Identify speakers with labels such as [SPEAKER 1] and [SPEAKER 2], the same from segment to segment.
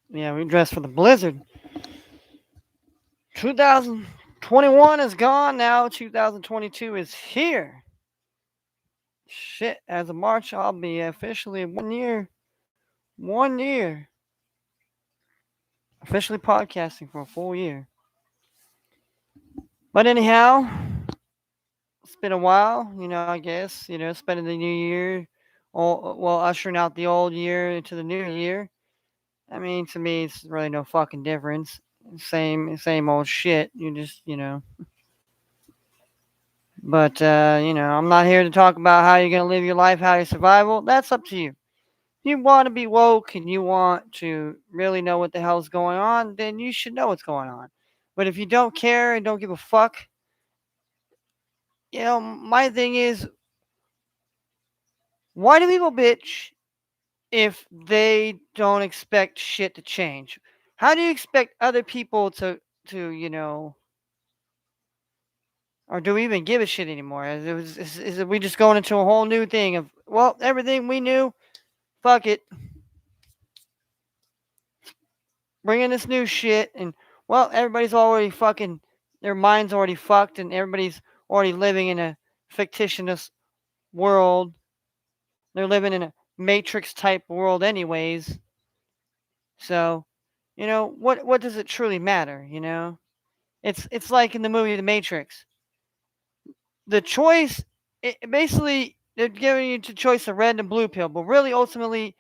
[SPEAKER 1] Yeah, we dressed for the blizzard. 2021 is gone now. 2022 is here. Shit, as of March, I'll be officially 1 year. 1 year. Officially podcasting for a full year. But anyhow, it's been a while, I guess, spending the new year, well, ushering out the old year into the new year. I mean, to me, it's really no fucking difference. Same old shit. You just. But, I'm not here to talk about how you're going to live your life, how you survival. That's up to you. If you want to be woke and you want to really know what the hell's going on, then you should know what's going on. But if you don't care and don't give a fuck, my thing is, why do people bitch if they don't expect shit to change? How do you expect other people to or do we even give a shit anymore? Is it we just going into a whole new thing of, well, everything we knew, fuck it, bring in this new shit, and, well, everybody's already fucking, their mind's already fucked, and everybody's already living in a fictitious world. They're living in a Matrix type world, anyways. So, what does it truly matter? It's like in the movie The Matrix. The choice, basically, they're giving you the choice of red and blue pill, but really, ultimately,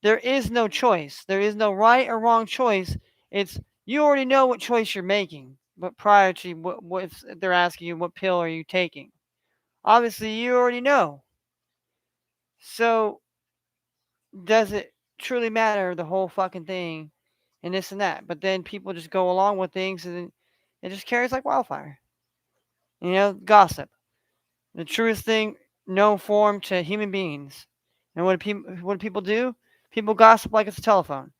[SPEAKER 1] there is no choice. There is no right or wrong choice. It's you already know what choice you're making, but prior to what if they're asking you what pill are you taking, obviously you already know. So does it truly matter the whole fucking thing, and this and that? But then people just go along with things, and then it just carries like wildfire. Gossip, the truest thing known form to human beings. And what do people do? People gossip like it's a telephone.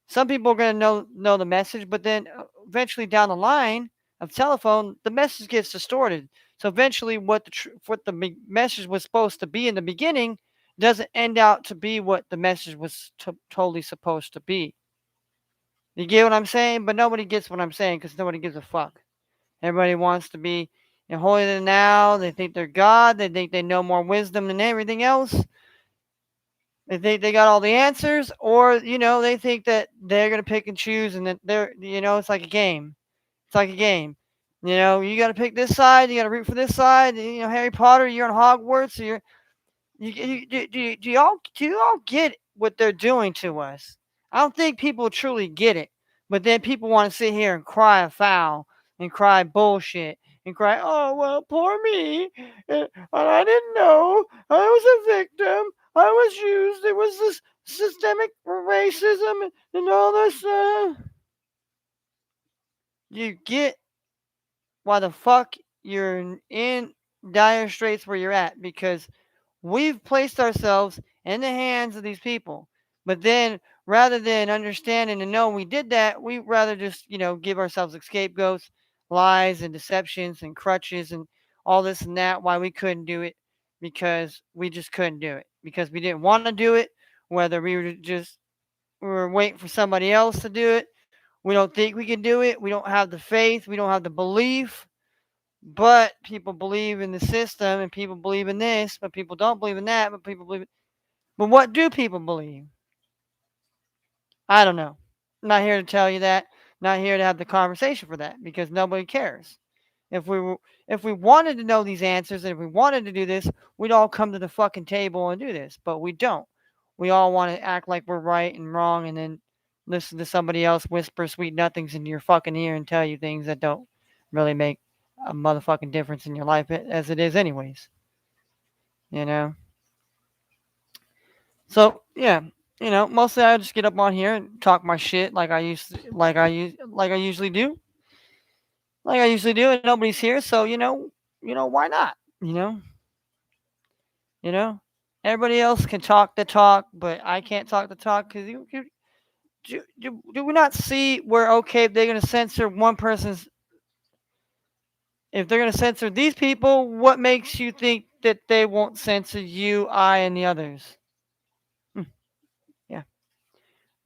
[SPEAKER 1] Some people are going to know the message, but then eventually down the line of telephone, the message gets distorted. So eventually, what the message was supposed to be in the beginning doesn't end out to be what the message was totally supposed to be. You get what I'm saying? But nobody gets what I'm saying because nobody gives a fuck. Everybody wants to be holier than thou. They think they're God. They think they know more wisdom than everything else. They think they got all the answers, or they think that they're gonna pick and choose, and that it's like a game. It's like a game. You got to pick this side. You got to root for this side. Harry Potter, you're on Hogwarts. So do you all get what they're doing to us? I don't think people truly get it. But then people want to sit here and cry a foul and cry bullshit and cry, oh well, poor me. I didn't know. I was a victim. I was used. There was this systemic racism and all this. You get why the fuck you're in dire straits where you're at, because we've placed ourselves in the hands of these people. But then, rather than understanding and knowing we did that, we rather just, give ourselves scapegoats, lies and deceptions and crutches and all this and that, why we couldn't do it, because we just couldn't do it. Because we didn't want to do it, whether we were waiting for somebody else to do it. We don't think we can do it. We don't have the faith. We don't have the belief. But people believe in the system, and people believe in this, but people don't believe in that, but people believe it. But what do people believe? I don't know. I'm not here to tell you that. Not here to have the conversation for that, because nobody cares. If we wanted to know these answers, and if we wanted to do this, we'd all come to the fucking table and do this. But we don't. We all want to act like we're right and wrong, and then listen to somebody else whisper sweet nothings into your fucking ear and tell you things that don't really make a motherfucking difference in your life as it is anyways. You know? So yeah, mostly I just get up on here and talk my shit like I usually do. Like I usually do, and nobody's here, so why not? You know? You know? Everybody else can talk the talk, but I can't talk the talk because do we not see where, okay, they're gonna censor one person's If they're going to censor these people, what makes you think that they won't censor you, I, and the others? Hmm, yeah.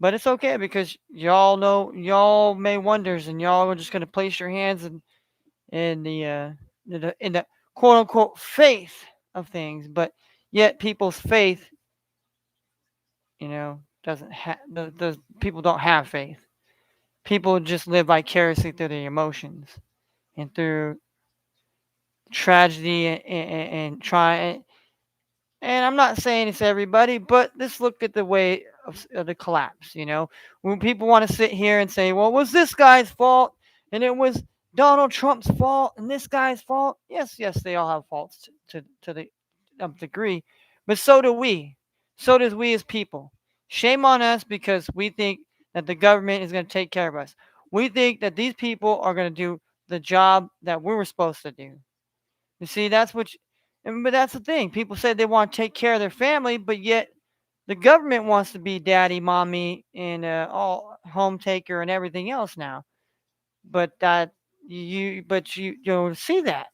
[SPEAKER 1] But it's okay because y'all know, y'all made wonders, and y'all are just going to place your hands in the quote unquote faith of things. But yet people's faith, doesn't have, the people don't have faith. People just live vicariously through their emotions and through tragedy and try. And I'm not saying it's everybody, but let's look at the way of the collapse. When people want to sit here and say, well, it was this guy's fault and it was Donald Trump's fault and this guy's fault. Yes, yes, they all have faults to the degree, but so do we. So does we as people. Shame on us because we think that the government is going to take care of us. We think that these people are going to do the job that we were supposed to do. You see, but that's the thing. People say they want to take care of their family, but yet the government wants to be daddy, mommy, and all home taker and everything else now. But you don't see that.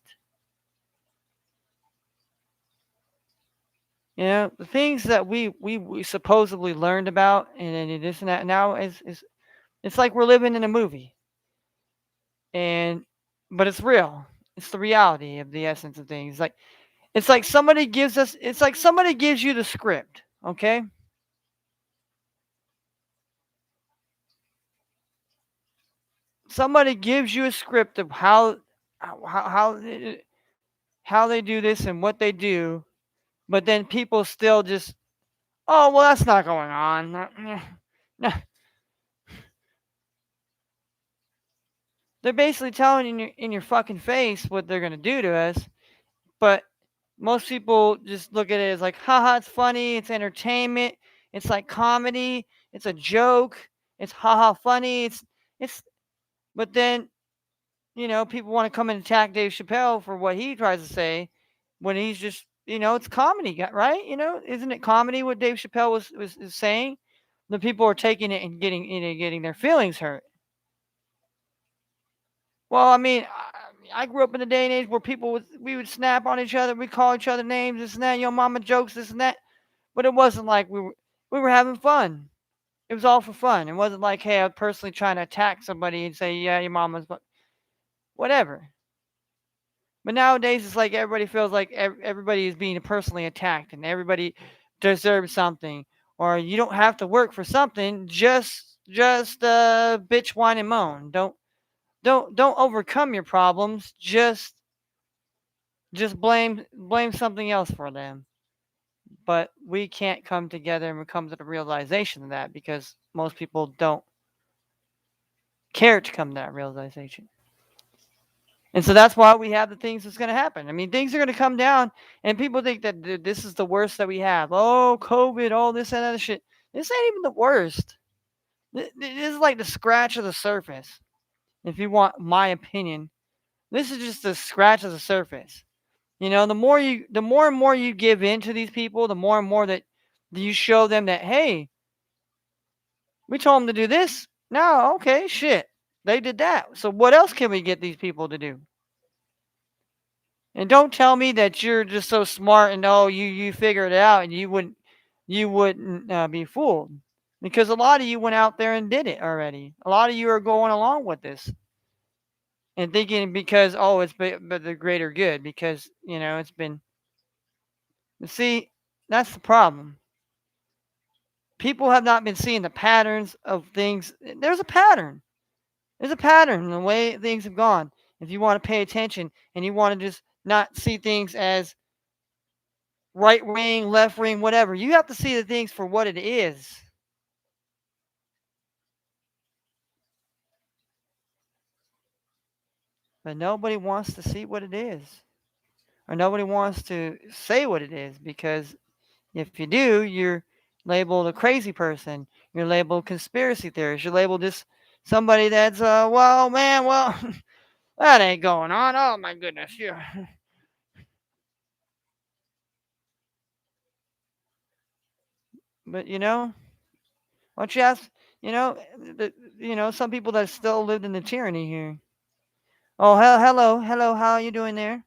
[SPEAKER 1] The things that we supposedly learned about and this and that now is it's like we're living in a movie, and but it's real. It's the reality of the essence of things. It's like somebody gives you the script, okay? Somebody gives you a script of how how, how they do this and what they do, but then people still just, oh well, that's not going on. No, they're basically telling you in your fucking face what they're gonna do to us, but most people just look at it as like, haha, it's funny, it's entertainment, it's like comedy, it's a joke, it's haha funny, it's but then people want to come and attack Dave Chappelle for what he tries to say when he's just, it's comedy, right? Isn't it comedy what Dave Chappelle was is saying? The people are taking it and getting their feelings hurt. Well, I mean, I grew up in a day and age where we would snap on each other, we call each other names, this and that, your mama jokes, this and that, but it wasn't like we were having fun. It was all for fun. It wasn't like, hey, I'm personally trying to attack somebody and say, yeah, your mama's, but whatever. But nowadays, it's like everybody feels like everybody is being personally attacked, and everybody deserves something, or you don't have to work for something. Just bitch, whine, and moan. Don't overcome your problems. Just blame something else for them. But we can't come together and come to the realization of that because most people don't care to come to that realization. And so that's why we have the things that's going to happen. I mean, things are going to come down, and people think that this is the worst that we have. Oh, COVID, all this and other shit. This ain't even the worst. This is like the scratch of the surface. If you want my opinion, this is just the scratch of the surface. The more and more you give in to these people, the more and more that you show them that, hey, we told them to do this. Now, okay, shit, they did that. So what else can we get these people to do? And don't tell me that you're just so smart and oh you figured it out and you wouldn't be fooled because a lot of you went out there and did it already. A lot of you are going along with this and thinking because oh but the greater good because it's been. See, that's the problem. People have not been seeing the patterns of things. There's a pattern. There's a pattern in the way things have gone. If you want to pay attention and you want to just not see things as right wing, left wing, whatever. You have to see the things for what it is. But nobody wants to see what it is. Or nobody wants to say what it is because if you do, you're labeled a crazy person. You're labeled conspiracy theorist. You're labeled just somebody that's well, man, well, that ain't going on. Oh my goodness, yeah. But why don't you ask? Some people that still lived in the tyranny here. Oh, hello, hello. How are you doing there?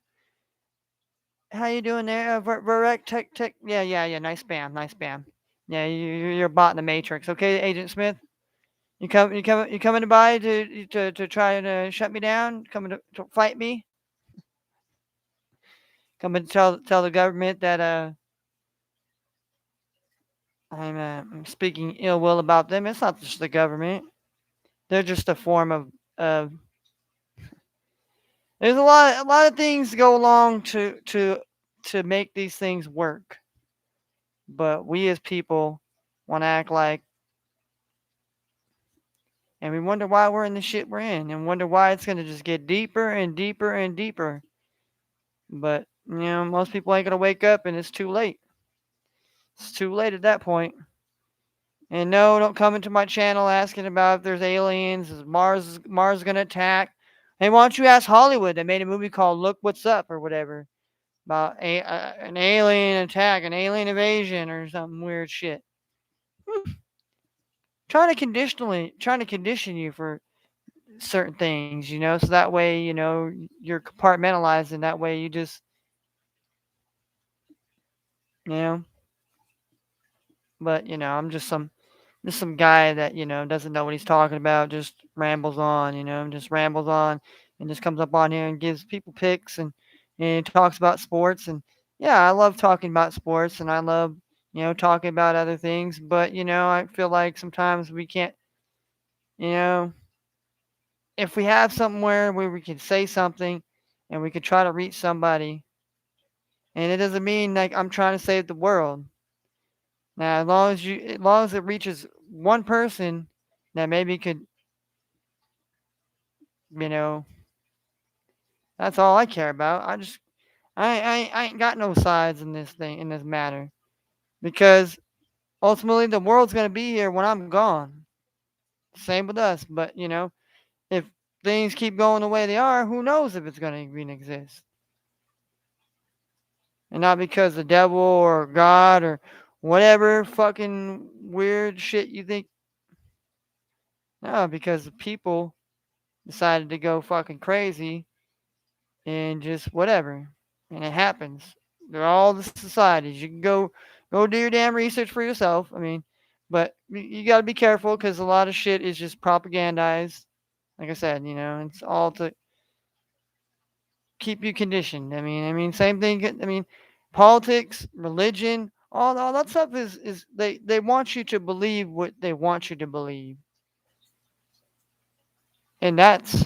[SPEAKER 1] How you doing there? Verek Tech. Yeah, yeah, yeah. Nice spam, nice spam. Yeah, you're a bot in the Matrix. Okay, Agent Smith. You coming by to try to shut me down? Coming to fight me? Coming to tell the government that I'm speaking ill will about them. It's not just the government. They're just a form of. There's a lot of things go along to make these things work, but we as people want to act like, and we wonder why we're in the shit we're in, and wonder why it's gonna just get deeper and deeper and deeper. But most people ain't gonna wake up, and it's too late. It's too late at that point. And no, don't come into my channel asking about if there's aliens. Is Mars gonna attack? Hey, why don't you ask Hollywood? They made a movie called Look What's Up or whatever about an alien attack, an alien invasion, or something weird shit. Trying to condition you for certain things, so that way, you're compartmentalized, and that way you just, you know. But I'm just some guy that doesn't know what he's talking about, just rambles on, just rambles on, and just comes up on here and gives people picks, and talks about sports. And yeah, I love talking about sports, and I love talking about other things. But I feel like sometimes we can't, you know if we have somewhere where we can say something and we can try to reach somebody, and it doesn't mean like I'm trying to save the world. Now, as long as it reaches one person that maybe could, you know, that's all I care about. I ain't got no sides in this thing, in this matter, because ultimately the world's gonna be here when I'm gone. Same with us. But if things keep going the way they are, who knows if it's gonna even exist? And not because the devil or God or whatever fucking weird shit you think. No, because the people decided to go fucking crazy and just whatever. And it happens. They're all the societies. You can go do your damn research for yourself. I mean, but you got to be careful because a lot of shit is just propagandized. Like I said, it's all to keep you conditioned. I mean, same thing. I mean, politics, religion, all that stuff is they want you to believe what they want you to believe, and that's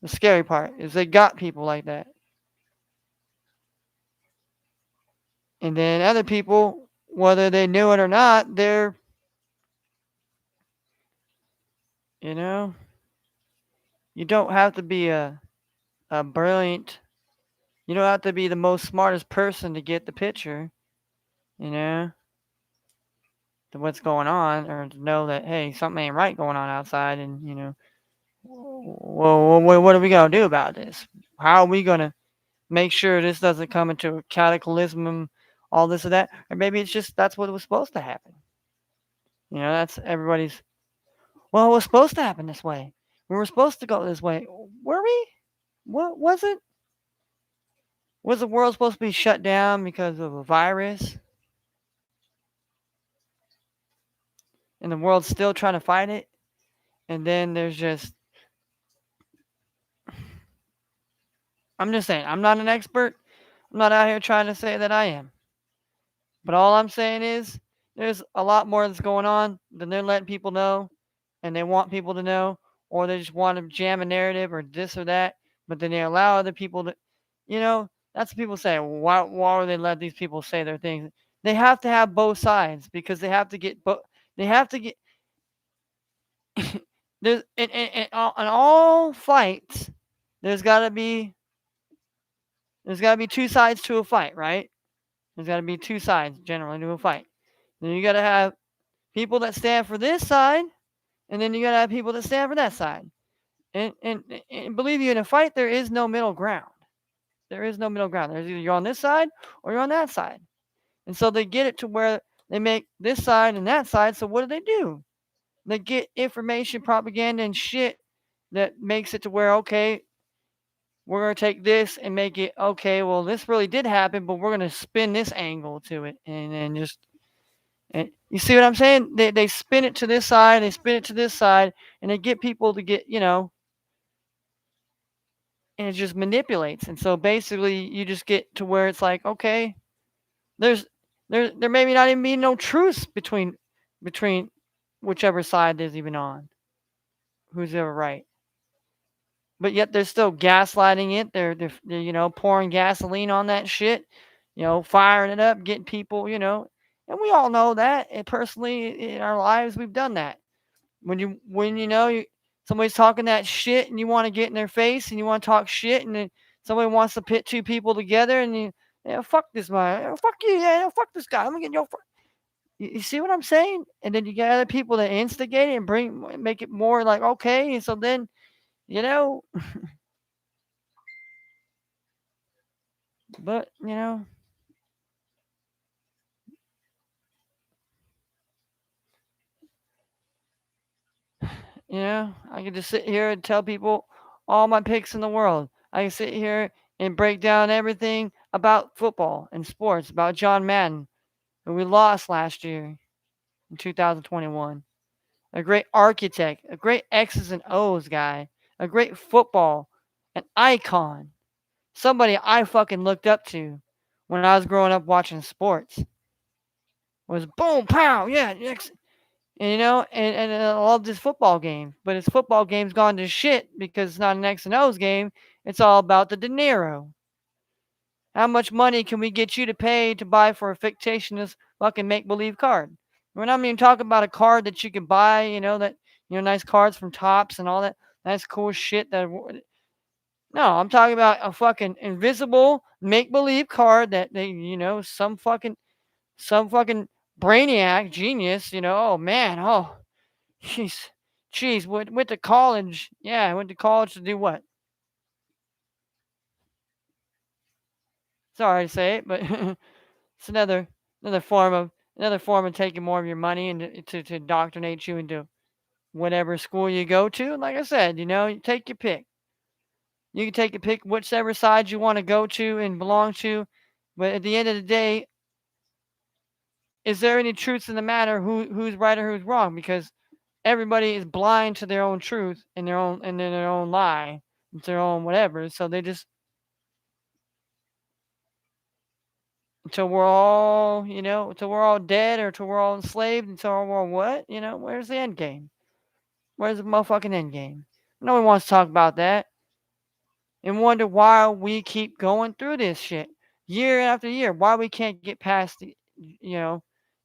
[SPEAKER 1] the scary part. Is they got people like that, and then other people, whether they knew it or not, they're you know you don't have to be a brilliant. You don't have to be the most smartest person to get the picture. You know to what's going on, or to know that hey, something ain't right going on outside, and well, what are we gonna do about this? How are we gonna make sure this doesn't come into a cataclysm, all this or that? Or maybe it's just that's what was supposed to happen. That's everybody's. Well, it was supposed to happen this way. We were supposed to go this way. Were we? What was it? Was the world supposed to be shut down because of a virus, and the world's still trying to fight it? And then there's just. I'm just saying. I'm not an expert. I'm not out here trying to say that I am. But all I'm saying is there's a lot more that's going on than they're letting people know, and they want people to know, or they just want to jam a narrative or this or that. But then they allow other people to, that's what people say. Why would they let these people say their things? They have to have both sides because they have to get both. They have to get there's in all fights. There's got to be two sides to a fight, right? There's got to be two sides generally to a fight. Then you got to have people that stand for this side, and then you got to have people that stand for that side. And believe you, in a fight, there is no middle ground. There is no middle ground. There's either you're on this side or you're on that side. And so they get it to where they make this side and that side. So what do? They get information, propaganda, and shit that makes it to where, okay, we're going to take this and make it okay. Well, this really did happen, but we're going to spin this angle to it, and then just and you see what I'm saying? They spin it to this side, they spin it to this side, and they get people to get and it just manipulates. And so basically, you just get to where it's like, okay, there's there maybe not even be no truce between whichever side there's even on, who's ever right. But yet they're still gaslighting it. They're pouring gasoline on that shit, firing it up, getting people. And we all know that. And personally, in our lives, we've done that. When somebody's talking that shit and you want to get in their face and you want to talk shit and then somebody wants to pit two people together and fuck this guy, fuck you, fuck this guy. I'm gonna get your. You see what I'm saying? And then you get other people that instigate it and make it more like okay. And so then you know, but I can just sit here and tell people all my picks in the world. I can sit here and break down everything about football and sports, about John Madden, who we lost last year in 2021. A great architect, a great X's and O's guy, a great football, an icon, somebody I fucking looked up to when I was growing up watching sports. Was boom, pow, yeah, and I love this football game, but his football game's gone to shit because it's not an X and O's game. It's all about the De Niro. How much money can we get you to pay to buy for a fictitious fucking make believe card? We're not even talking about a card that you can buy, nice cards from Tops and all that nice cool shit. No, I'm talking about a fucking invisible make believe card that some fucking brainiac genius, oh man, oh jeez, went to college. Yeah, I went to college to do what? Sorry to say it, but it's another form of taking more of your money and to indoctrinate you into whatever school you go to. Like I said, you take your pick. You can take your pick whichever side you want to go to and belong to. But at the end of the day, is there any truth in the matter who's right or who's wrong? Because everybody is blind to their own truth and their own lie, it's their own whatever. So they just until we're all dead or until we're all enslaved, until we're all what? Where's the end game? Where's the motherfucking end game? No one wants to talk about that and wonder why we keep going through this shit year after year. Why we can't get past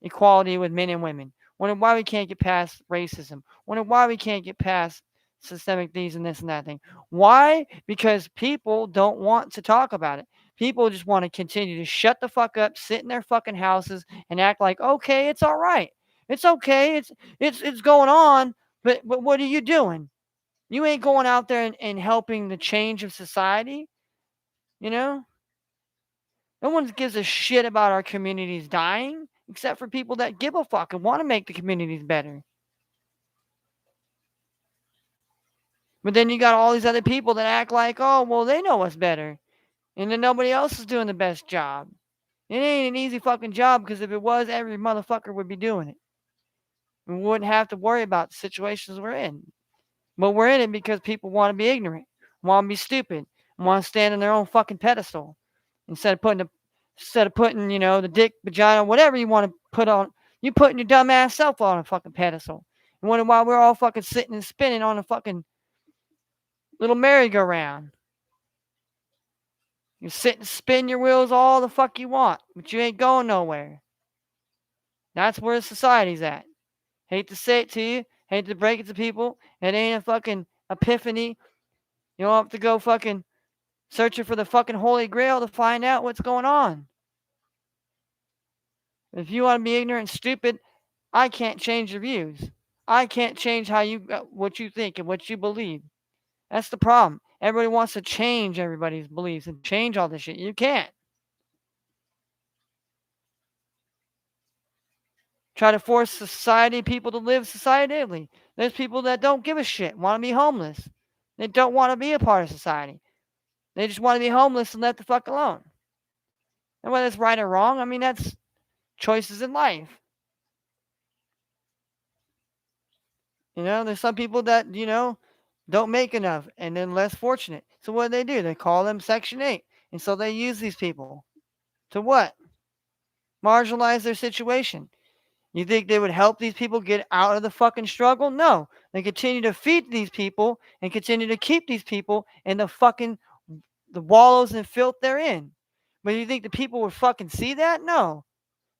[SPEAKER 1] equality with men and women. Wonder why we can't get past racism. Wonder why we can't get past systemic these and this and that thing. Why? Because people don't want to talk about it. People just want to continue to shut the fuck up, sit in their fucking houses, and act like okay, it's all right. It's okay. It's going on. But what are you doing? You ain't going out there and helping the change of society. You know, no one gives a shit about our communities dying except for people that give a fuck and want to make the communities better. But then you got all these other people that act like, oh, well, they know what's better. And then nobody else is doing the best job. It ain't an easy fucking job because if it was, every motherfucker would be doing it. We wouldn't have to worry about the situations we're in. But we're in it because people want to be ignorant, want to be stupid, want to stand on their own fucking pedestal instead of putting the dick, vagina, whatever you want to put on. You putting your dumb ass self on a fucking pedestal. And wonder why we're all fucking sitting and spinning on a fucking little merry-go-round. You sit and spin your wheels all the fuck you want, but you ain't going nowhere. That's where society's at. Hate to say it to you, hate to break it to people. It ain't a fucking epiphany. You don't have to go fucking searching for the fucking holy grail to find out what's going on. If you want to be ignorant and stupid, I can't change your views. I can't change what you think and what you believe. That's the problem. Everybody wants to change everybody's beliefs and change all this shit. You can't. Try to force people to live societally. There's people that don't give a shit, want to be homeless. They don't want to be a part of society. They just want to be homeless and left the fuck alone. And whether it's right or wrong, I mean, that's choices in life. There's some people that, don't make enough and then less fortunate. So what do? They call them Section 8. And so they use these people to what? Marginalize their situation. You think they would help these people get out of the fucking struggle? No. They continue to feed these people and continue to keep these people in the wallows and filth they're in. But you think the people would fucking see that? No.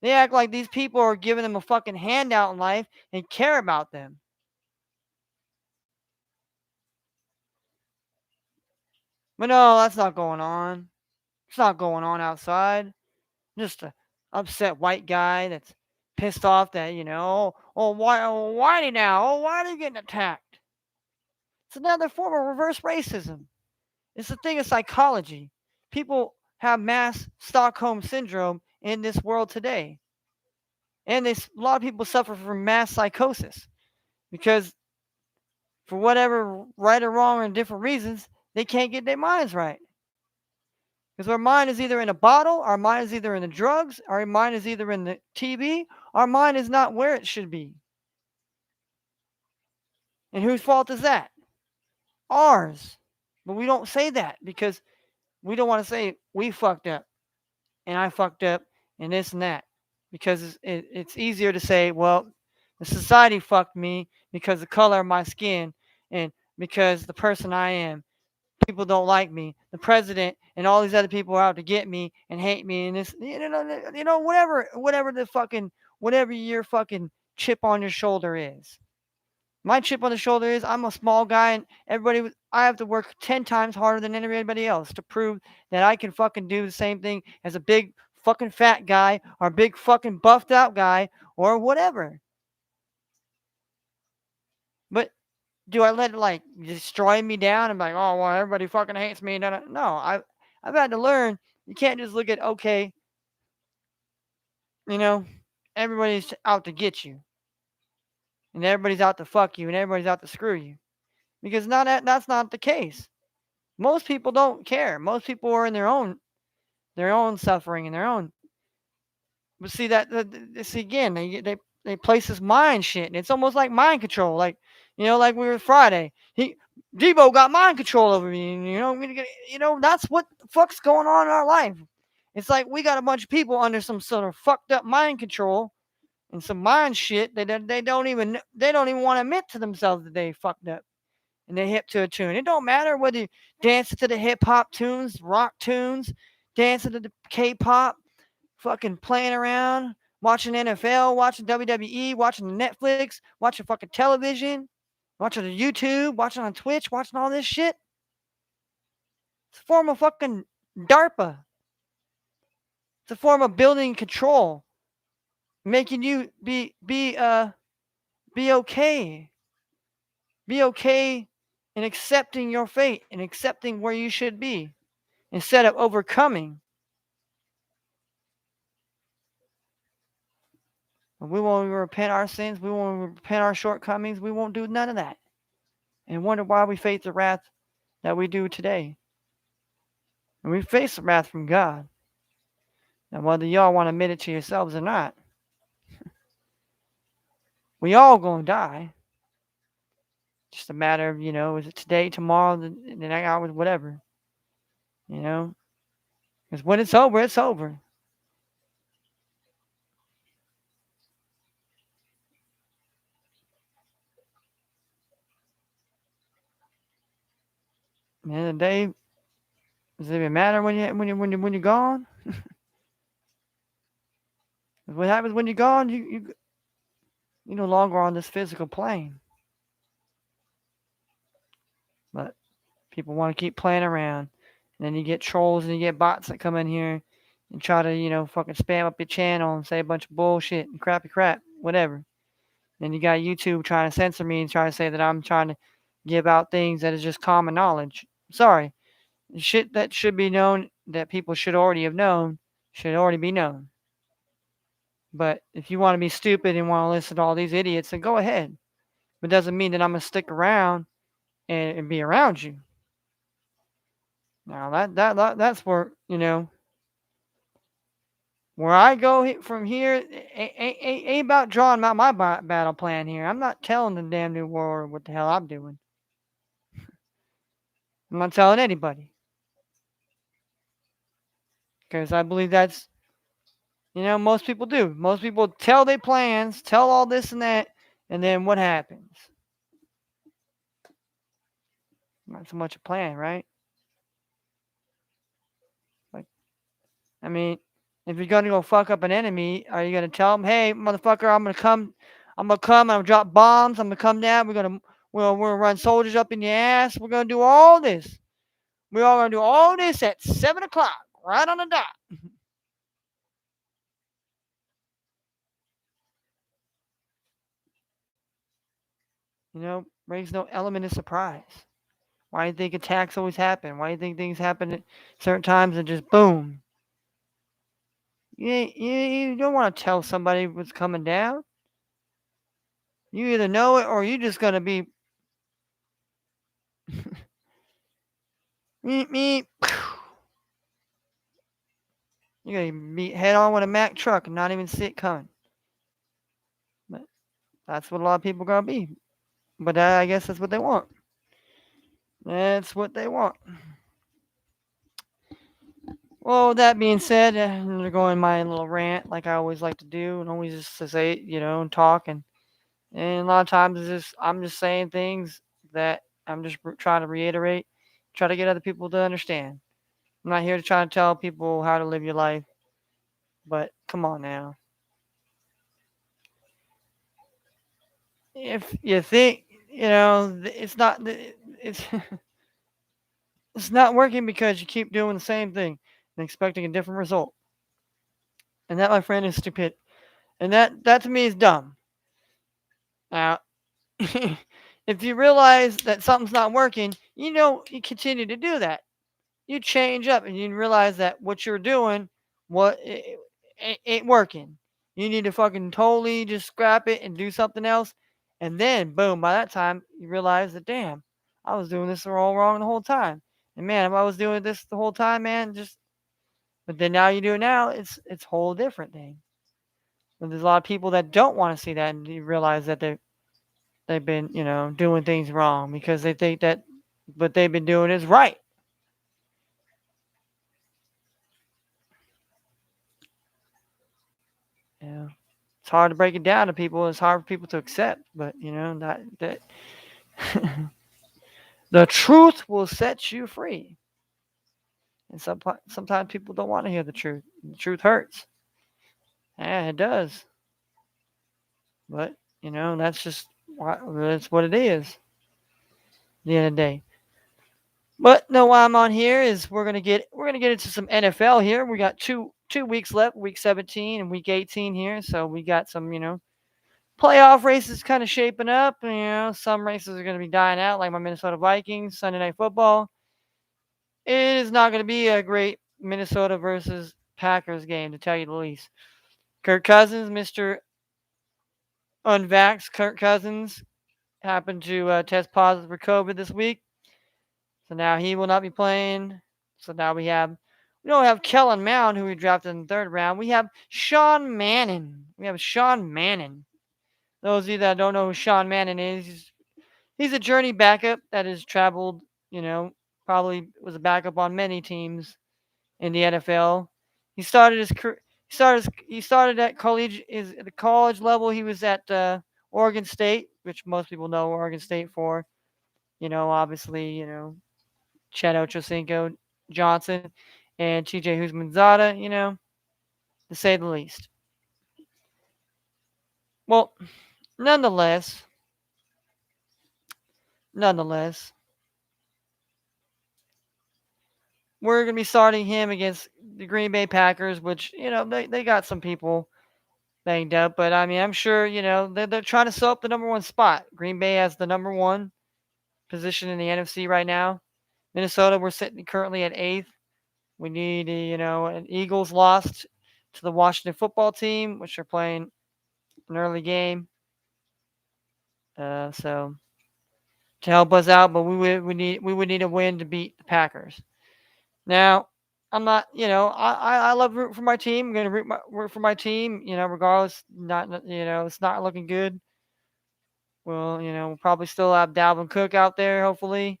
[SPEAKER 1] They act like these people are giving them a fucking handout in life and care about them. But no, that's not going on. It's not going on outside. Just a upset white guy that's pissed off that, why are you now? Oh, why are you getting attacked? It's another form of reverse racism. It's a thing of psychology. People have mass Stockholm syndrome in this world today. And a lot of people suffer from mass psychosis because, for whatever right or wrong or different reasons, they can't get their minds right. Because our mind is either in a bottle, our mind is either in the drugs, our mind is either in the TV, our mind is not where it should be. And whose fault is that? Ours. But we don't say that because we don't want to say we fucked up and I fucked up and this and that. Because it's easier to say, well, the society fucked me because the color of my skin and because the person I am. People don't like me. The president and all these other people are out to get me and hate me and this, whatever your fucking chip on your shoulder is. My chip on the shoulder is I'm a small guy and I have to work 10 times harder than anybody else to prove that I can fucking do the same thing as a big fucking fat guy or a big fucking buffed out guy or whatever. But do I let it destroy me down and be like, oh well, everybody fucking hates me? No, I've had to learn. You can't just look at everybody's out to get you, and everybody's out to fuck you, and everybody's out to screw you, because that's not the case. Most people don't care. Most people are in their own suffering and their own. But see see again, they place this mind shit, and it's almost like mind control. Like we were Friday. Debo got mind control over me, and that's what the fuck's going on in our life. It's like we got a bunch of people under some sort of fucked up mind control and some mind shit. They don't even want to admit to themselves that they fucked up and they hip to a tune. It don't matter whether you dance to the hip hop tunes, rock tunes, dancing to the K-pop, fucking playing around, watching NFL, watching WWE, watching Netflix, watching fucking television, watching the YouTube, watching on Twitch, watching all this shit. It's a form of fucking DARPA. It's a form of building control, making you be okay. Be okay in accepting your fate and accepting where you should be instead of overcoming. We won't repent our sins. We won't repent our shortcomings. We won't do none of that. And wonder why we face the wrath that we do today. And we face the wrath from God. And whether y'all want to admit it to yourselves or not, we all gonna die. Just a matter of, is it today, tomorrow, the next hour, whatever. Because when it's over, it's over. At the end of the day, does it even matter when you're gone? What happens when you're gone? You're no longer on this physical plane. But people want to keep playing around. And then you get trolls and you get bots that come in here and try to, fucking spam up your channel and say a bunch of bullshit and crappy crap, whatever. Then you got YouTube trying to censor me and trying to say that I'm trying to give out things that is just common knowledge. Sorry. Shit that should be known, that people should already have known, should already be known. But if you want to be stupid and want to listen to all these idiots, then go ahead. But it doesn't mean that I'm going to stick around and be around you. Now that's where where I go from here ain't about drawing out my battle plan here. I'm not telling the damn new world what the hell I'm doing. I'm not telling anybody because I believe that's most people do. Most people tell their plans, tell all this and that, and then what happens? Not so much a plan, right? Like, I mean, if you're gonna go fuck up an enemy, are you gonna tell them, "Hey, motherfucker, I'm gonna come, I'm gonna drop bombs, I'm gonna come down, we're gonna run soldiers up in your ass, we're gonna do all this. We're all gonna do all this at 7 o'clock, right on the dot." Brings no element of surprise. Why do you think attacks always happen? Why do you think things happen at certain times and just boom? You don't want to tell somebody what's coming down. You either know it or you just gonna be meet me. You're gonna be head on with a Mack truck and not even see it coming. But that's what a lot of people are gonna be. But I guess that's what they want. That's what they want. Well, that being said, they're going my little rant like I always like to do, and always just to say, and talk, and a lot of times I'm just saying things that I'm just trying to reiterate, try to get other people to understand. I'm not here to try to tell people how to live your life, but come on now. If you think it's it's not working because you keep doing the same thing and expecting a different result, and that, my friend, is stupid, and that to me is dumb. Now, if you realize that something's not working, you continue to do that. You change up and you realize that what you're doing, what it ain't working. You need to fucking totally just scrap it and do something else. And then, boom, by that time, you realize that, damn, I was doing this all wrong the whole time. And man, if I was doing this the whole time, man, but then now you do it now, it's a whole different thing. But there's a lot of people that don't want to see that and you realize that they've been, doing things wrong because they think that what they've been doing is right. Yeah. It's hard to break it down to people. It's hard for people to accept, but that the truth will set you free. And sometimes people don't want to hear the truth. The truth hurts. Yeah, it does. But that's what it is. At the end of the day. But no, why I'm on here is we're gonna get into some NFL here. We got two weeks left, week 17 and week 18 here. So we got some playoff races kind of shaping up. Some races are going to be dying out, like my Minnesota Vikings, Sunday Night Football. It is not going to be a great Minnesota versus Packers game, to tell you the least. Kirk Cousins, Mr. Unvaxxed Kirk Cousins, happened to test positive for COVID this week. So now he will not be playing. So now we don't have Kellen Mound, who we drafted in the third round. We have Sean Mannon. We have Sean Mannon. Those of you that don't know who Sean Mannon is, he's a journey backup that has traveled, probably was a backup on many teams in the NFL. He started his career. He started at college. Is at the college level. He was at Oregon State, which most people know Oregon State for. Obviously, Chad Ochocinco Johnson and T.J. Houshmandzadeh. To say the least. Well, nonetheless, nonetheless, we're going to be starting him against the Green Bay Packers, which, they got some people banged up. But, I mean, I'm sure, they're trying to sell up the number one spot. Green Bay has the number one position in the NFC right now. Minnesota, we're sitting currently at 8th. We need, an Eagles lost to the Washington football team, which are playing an early game. So to help us out, but we would need a win to beat the Packers. Now, I'm not, I love root for my team. I'm gonna root for my team, regardless. Not, it's not looking good. Well, we'll probably still have Dalvin Cook out there, hopefully,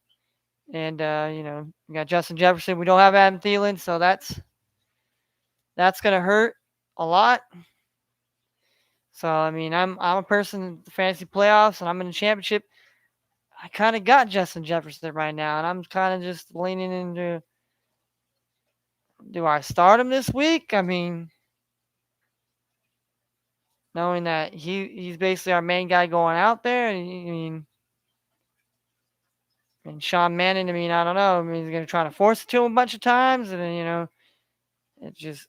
[SPEAKER 1] and we got Justin Jefferson. We don't have Adam Thielen, so that's gonna hurt a lot. So I mean, I'm a person in the fantasy playoffs, and I'm in the championship. I kind of got Justin Jefferson right now, and I'm kind of just leaning into, do I start him this week? I mean, knowing that he's basically our main guy going out there. And Sean Manning, I mean, I don't know. I mean, he's going to try to force it to him a bunch of times. And then, it just,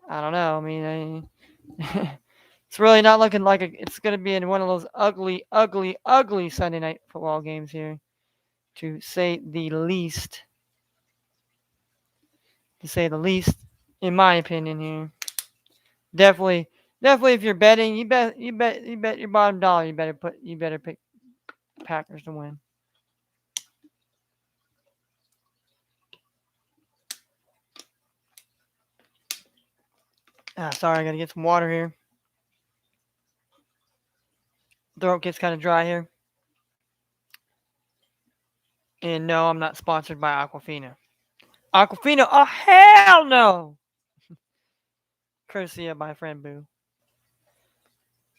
[SPEAKER 1] I don't know. I mean, it's really not looking like it's going to be in one of those ugly, ugly, ugly Sunday night football games here, to say the least. To say the least, in my opinion here. Definitely, definitely. If you're betting, you bet your bottom dollar. You better pick Packers to win. Sorry, I gotta get some water here. Throat gets kind of dry here. And no, I'm not sponsored by Aquafina. Aquafina, oh hell no! Courtesy of my friend Boo.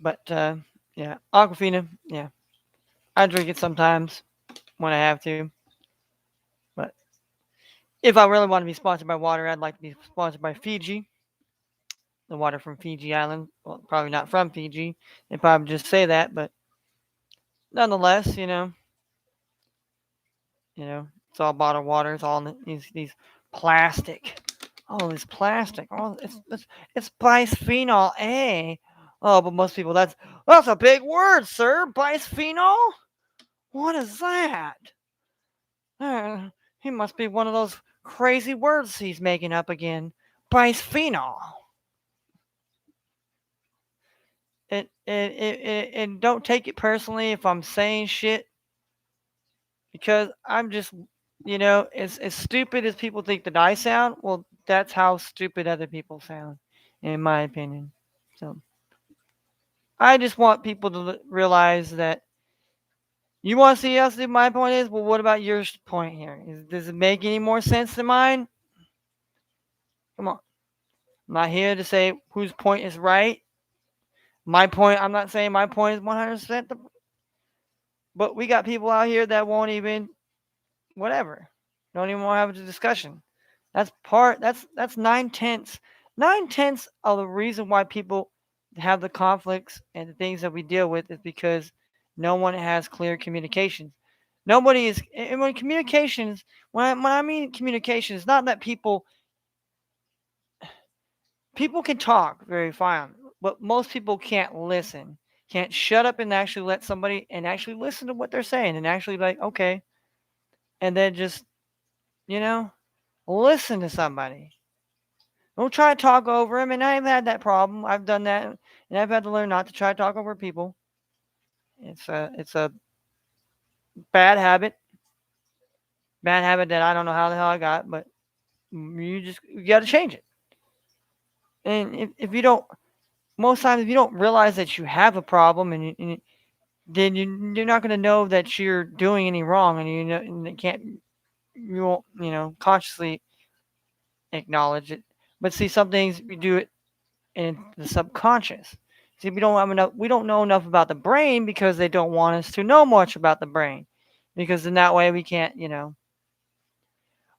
[SPEAKER 1] But yeah, Aquafina, yeah, I drink it sometimes when I have to. But if I really want to be sponsored by water, I'd like to be sponsored by Fiji. The water from Fiji Island. Well, probably not from Fiji. They probably just say that, but nonetheless, it's all bottled water. It's all in these plastic. Oh, this plastic. Oh, it's bisphenol A. Oh, but most people that's a big word, sir. Bisphenol. What is that? He must be one of those crazy words he's making up again. Bisphenol. And don't take it personally if I'm saying shit, because I'm just, as stupid as people think that I sound, well, that's how stupid other people sound, in my opinion. So I just want people to realize that you want to see us. My point is, well, what about your point here? Does it make any more sense than mine? Come on. I'm not here to say whose point is right. My point, I'm not saying my point is 100%, but we got people out here that won't even, whatever. Don't even want to have a discussion. That's 9/10. 9/10 of the reason why people have the conflicts and the things that we deal with is because no one has clear communications. Nobody is, and when communications, when I mean communication, it's not that people can talk very fine, but most people can't listen. Can't shut up and actually let somebody and actually listen to what they're saying and actually like, okay, and then just, you know, listen to somebody. Don't try to talk over them. And I've had that problem. I've done that, and I've had to learn not to try to talk over people. It's a bad habit that I don't know how the hell I got, but you got to change it. And if you don't, most times if you don't realize that you have a problem, then you're not going to know that you're doing any wrong, and and you won't consciously acknowledge it. But see, some things we do it in the subconscious. See, we don't know enough about the brain because they don't want us to know much about the brain, because in that way we can't,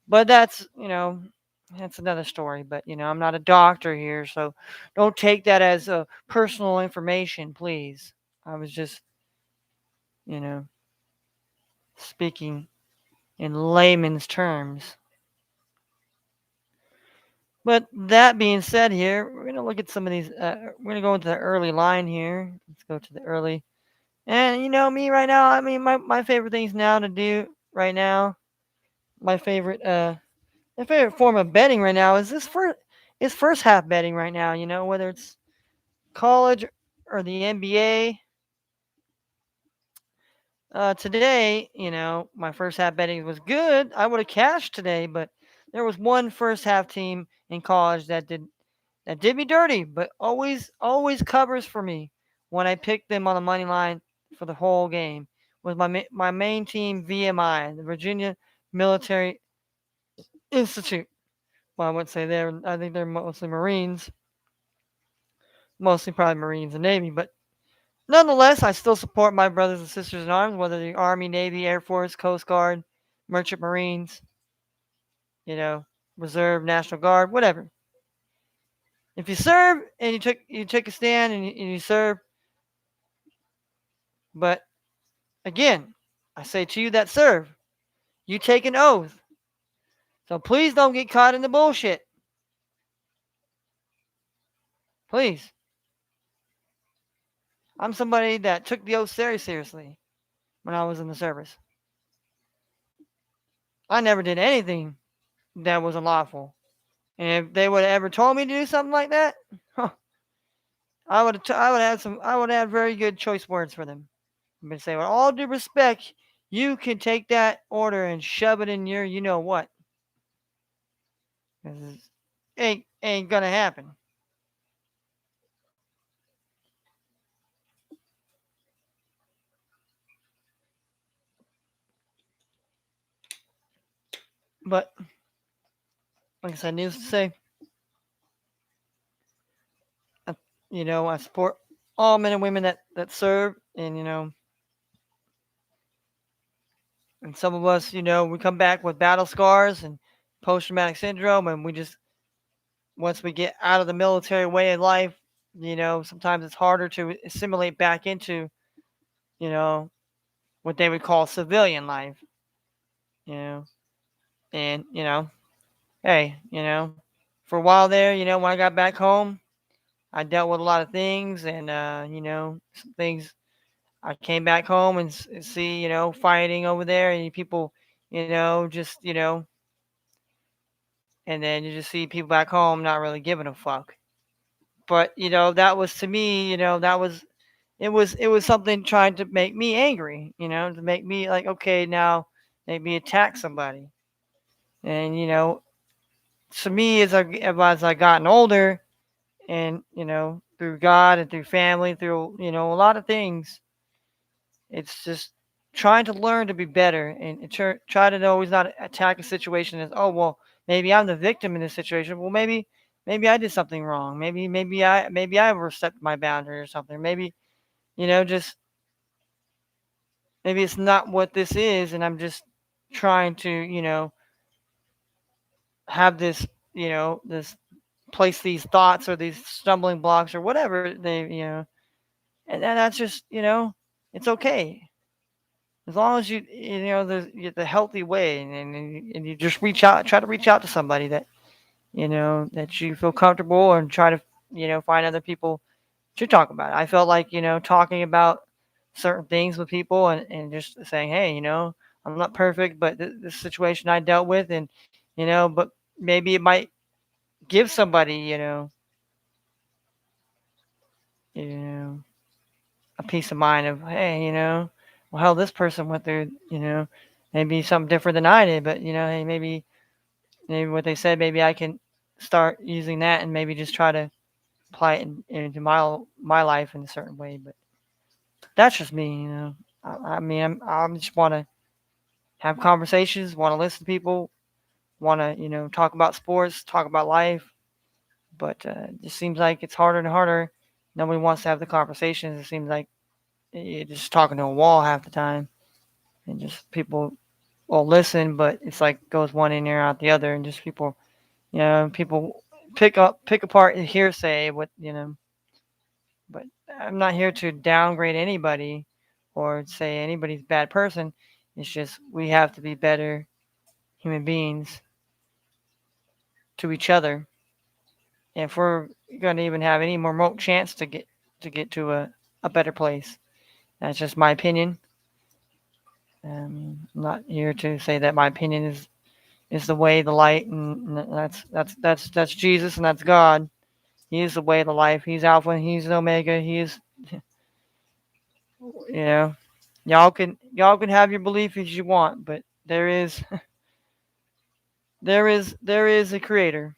[SPEAKER 1] But that's another story. But I'm not a doctor here, so don't take that as personal information, please. I was just, you know, speaking in layman's terms. But that being said, here we're gonna look at some of these. We're gonna go into the early line here. Let's go to the early. And me right now, I mean my favorite things now to do right now, my favorite form of betting right now is first half betting right now, whether it's college or the NBA. Today, my first half betting was good. I would have cashed today, but there was one first half team in college that did me dirty, but always covers for me when I picked them on the money line for the whole game. Was my main team VMI, the Virginia Military Institute. Well, I wouldn't say they're. I think they're mostly Marines, mostly probably Marines and Navy, but nonetheless, I still support my brothers and sisters in arms, whether they're Army, Navy, Air Force, Coast Guard, Merchant Marines, you know, Reserve, National Guard, whatever. If you serve and you take a stand and you serve, but again, I say to you that serve, you take an oath. So please don't get caught in the bullshit. Please. I'm somebody that took the oath very seriously when I was in the service. I never did anything that was unlawful. And if they would have ever told me to do something like that, huh, I would have very good choice words for them. I'm gonna say, with all due respect, you can take that order and shove it in your you know what. 'Cause it ain't gonna happen. But like I said, needless to say, I, I support all men and women that serve, and and some of us, we come back with battle scars and post traumatic syndrome, and we just once we get out of the military way of life, sometimes it's harder to assimilate back into, you know, what they would call civilian life, you know, and hey, for a while there, when I got back home, I dealt with a lot of things, and some things. I came back home and see, fighting over there, and people, just, and then you just see people back home not really giving a fuck. But that was to me, that was it was something trying to make me angry, to make me like, okay, now maybe attack somebody. And to me, as I gotten older, and through God and through family, through a lot of things, it's just trying to learn to be better, and try to always not attack a situation as, oh well, maybe I'm the victim in this situation. Well, maybe I did something wrong. Maybe I overstepped my boundary or something. Maybe just maybe it's not what this is, and I'm just trying to have this place these thoughts or these stumbling blocks or whatever they and that's just it's okay, as long as there's the healthy way, and you just try to reach out to somebody that you feel comfortable, and try to find other people to talk about it. I felt like talking about certain things with people, and just saying, hey, I'm not perfect, but this situation I dealt with, and but maybe it might give somebody you know a peace of mind of, hey, well, hell, this person went through, maybe something different than I did, but hey, maybe what they said, maybe I can start using that, and maybe just try to apply it into my life in a certain way. But that's just me, I mean, I just want to have conversations, want to listen to people, want to talk about sports, talk about life, but it just seems like it's harder and harder. Nobody wants to have the conversations. It seems like you're just talking to a wall half the time, and just people will listen, but it's like goes one in ear out the other, and just people pick apart hearsay, but I'm not here to downgrade anybody or say anybody's a bad person. It's just we have to be better human beings to each other. And if we're going to even have any more remote chance to get to a better place. That's just my opinion. I'm not here to say that my opinion is the way, the light, and that's Jesus, and that's God. He is the way, the life. He's Alpha and He's the Omega. He is, you know, y'all can have your belief as you want, but there is a creator,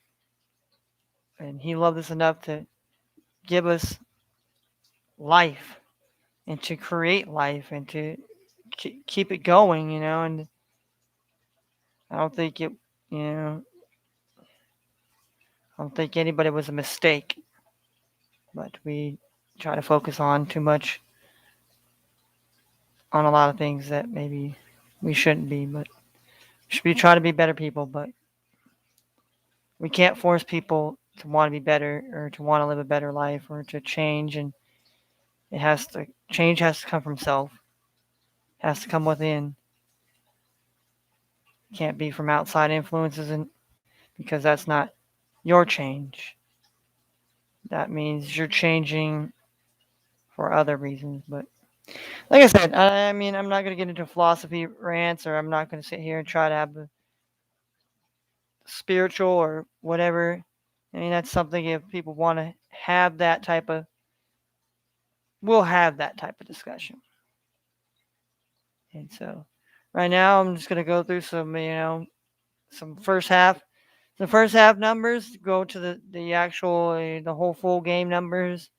[SPEAKER 1] and he loved us enough to give us life and to create life and to keep it going, and I don't think it, you know, I don't think anybody was a mistake, but we try to focus on too much on a lot of things that maybe we shouldn't be, but we should be trying to be better people, but we can't force people to want to be better or to want to live a better life or to change, and change has to come from self, has to come within. It can't be from outside influences, and because that's not your change. That means you're changing for other reasons. But like I said, I mean, I'm not going to get into philosophy rants, or I'm not going to sit here and try to have a spiritual or whatever. I mean, that's something if people want to have that type of, we'll have that type of discussion. And so right now, I'm just going to go through some first half. The first half numbers, go to the actual, the whole full game numbers,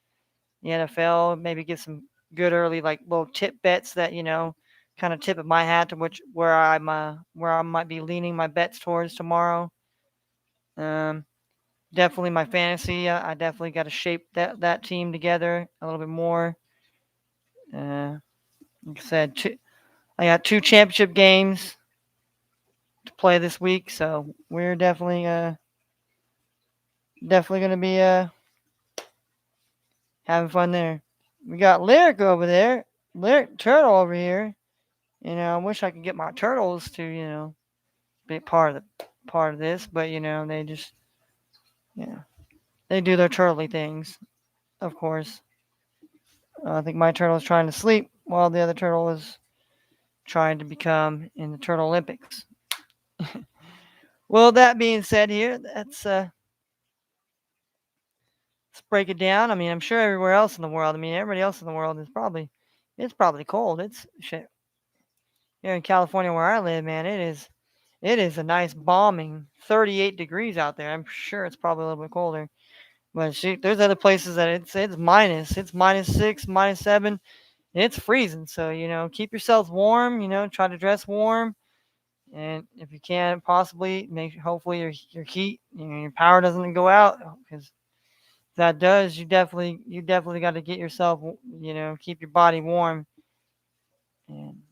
[SPEAKER 1] the NFL, maybe get some good early, like, little tip bets that, kind of tip of my hat to where I might be leaning my bets towards tomorrow. Um, Definitely my fantasy. I definitely got to shape that team together a little bit more. Like I said, I got 2 championship games to play this week, so we're definitely gonna be having fun there. We got Lyric over there, Lyric Turtle over here. I wish I could get my turtles to be part of this, but they just yeah they do their turtly things, of course. I think my turtle is trying to sleep while the other turtle is trying to become in the Turtle Olympics. Well, that being said, here let's break it down. I mean, I'm sure everywhere else in the world. I mean, everybody else in the world it's probably cold. It's shit here in California where I live, man. It is a nice balming 38 degrees out there. I'm sure it's probably a little bit colder. But shoot, there's other places that it's -6, -7. It's freezing. So, keep yourselves warm, try to dress warm. And if you can, possibly hopefully your heat, your power doesn't go out, because if that does, you definitely got to get yourself, keep your body warm, and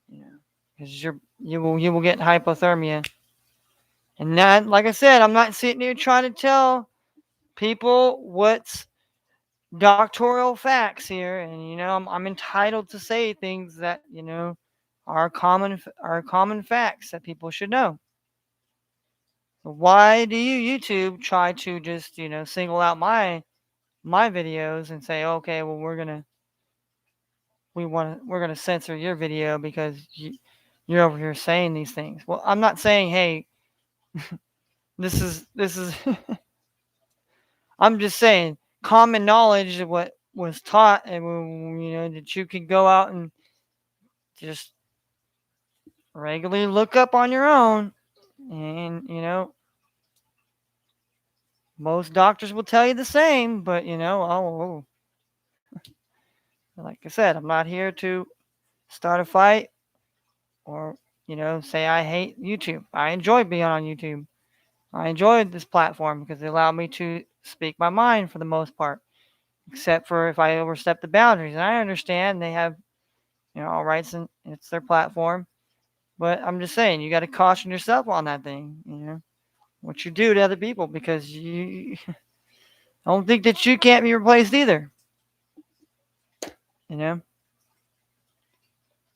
[SPEAKER 1] because you will get hypothermia. And that, like I said, I'm not sitting here trying to tell people what's doctoral facts here, and I'm entitled to say things that are common facts that people should know. Why do you YouTube try to just single out my videos and say, okay, well, we're gonna censor your video because you're over here saying these things? Well, I'm not saying, hey, this is I'm just saying common knowledge of what was taught, and that you can go out and just regularly look up on your own, and most doctors will tell you the same, but like I said, I'm not here to start a fight or say I hate YouTube. I enjoy being on YouTube. I enjoy this platform because it allowed me to speak my mind for the most part, except for if I overstep the boundaries. And I understand they have all rights, and it's their platform. But I'm just saying, you got to caution yourself on that thing. What you do to other people, because I don't think that you can't be replaced either. You know.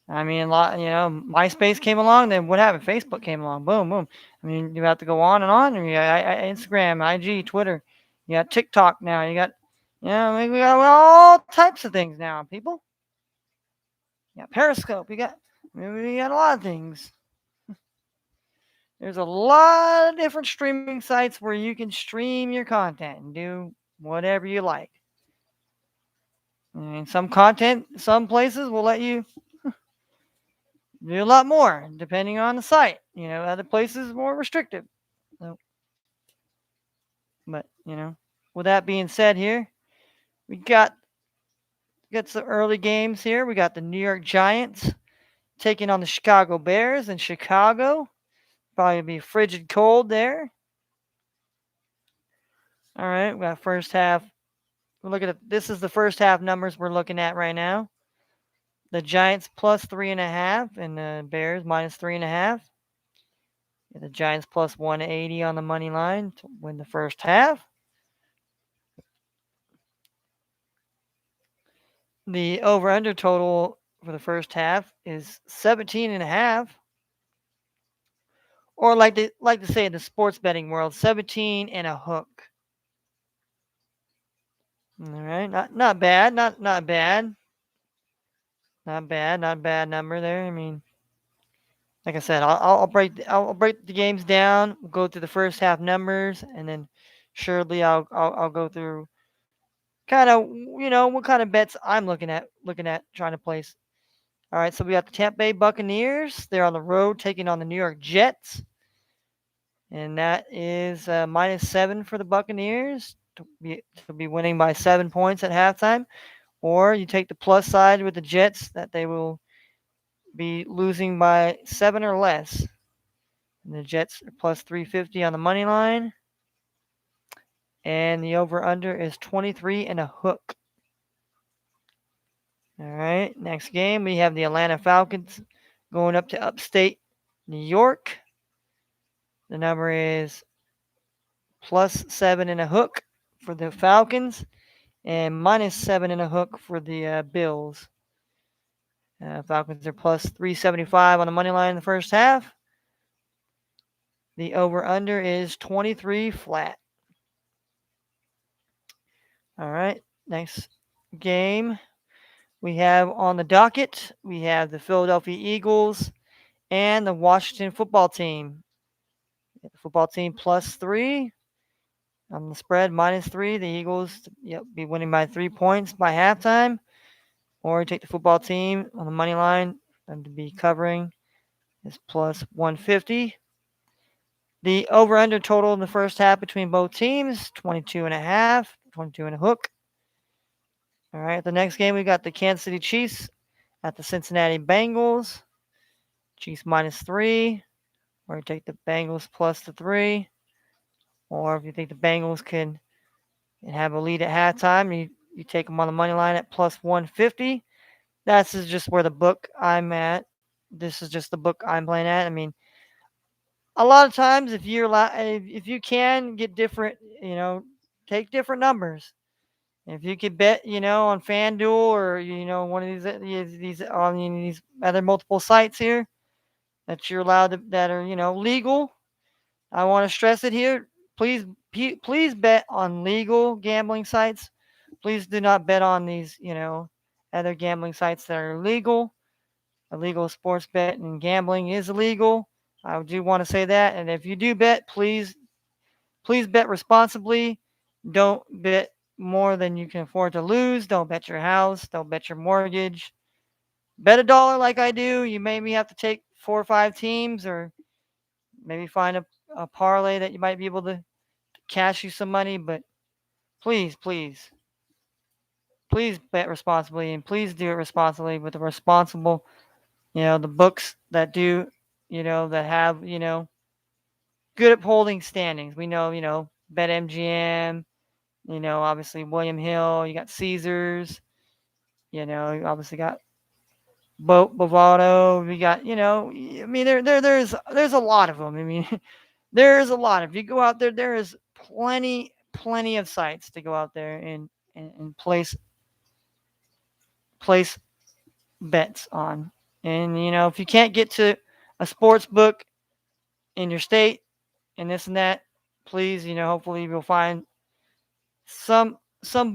[SPEAKER 1] I mean, a lot. MySpace came along. Then what happened? Facebook came along. Boom, boom. I mean, you have to go on and on. And you got Instagram, IG, Twitter. You got TikTok now. You got, we got all types of things now, people. You got Periscope. We got a lot of things. There's a lot of different streaming sites where you can stream your content and do whatever you like. And some places will let you do a lot more depending on the site. Other places more restrictive. So But with that being said, here we got some early games here. We got the New York Giants taking on the Chicago Bears in Chicago. Probably be frigid cold there. All right, we got first half. We're looking at this is the first half numbers we're looking at right now. The Giants plus 3.5 and the Bears minus 3.5. The Giants plus 180 on the money line to win the first half. The over-under total for the first half is 17.5. Or like to say in the sports betting world, 17 and a hook. All right, not bad, not bad, not bad number there. I mean, like I said, I'll break the games down. We'll go through the first half numbers, and then surely I'll go through kind of what kind of bets I'm looking at trying to place. All right, so we got the Tampa Bay Buccaneers. They're on the road taking on the New York Jets, and that is -7 for the Buccaneers to be winning by 7 points at halftime. Or you take the plus side with the Jets that they will be losing by 7 or less. And the Jets are plus 350 on the money line. And the over-under is 23 and a hook. All right, next game we have the Atlanta Falcons going up to upstate New York. The number is plus 7 and a hook for the Falcons and -7 and a hook for the Bills. Falcons are plus 375 on the money line in the first half. The over-under is 23 flat. All right, next game we have on the docket, we have the Philadelphia Eagles and the Washington football team. The football team plus 3 on the spread, -3. The Eagles be winning by 3 points by halftime. Or you take the football team on the money line, them to be covering is plus 150. The over-under total in the first half between both teams, 22.5, 22 and a hook. All right, the next game we got the Kansas City Chiefs at the Cincinnati Bengals. Chiefs -3, or you take the Bengals plus the 3. Or if you think the Bengals can have a lead at halftime, you take them on the money line at plus 150. That's just where the book I'm at. This is just the book I'm playing at. I mean, a lot of times if you can get different, take different numbers. If you could bet, on FanDuel or one of these on these other multiple sites here that you're allowed to that are legal. I want to stress it here. Please bet on legal gambling sites. Please do not bet on these other gambling sites that are illegal. Illegal sports betting and gambling is illegal. I do want to say that. And if you do bet, please bet responsibly. Don't bet more than you can afford to lose. Don't bet your house. Don't bet your mortgage. Bet $1 like I do. You maybe have to take 4 or 5 teams, or maybe find a parlay that you might be able to cash you some money. But please bet responsibly, and please do it responsibly with the responsible, the books that do, that have, good at holding standings. We know, BetMGM, obviously William Hill, you got Caesars, you obviously got Bovado, we got, I mean, there's a lot of them. I mean, there's a lot. If you go out there, there is plenty of sites to go out there and place bets on. And if you can't get to a sports book in your state and this and that, please, hopefully you'll find some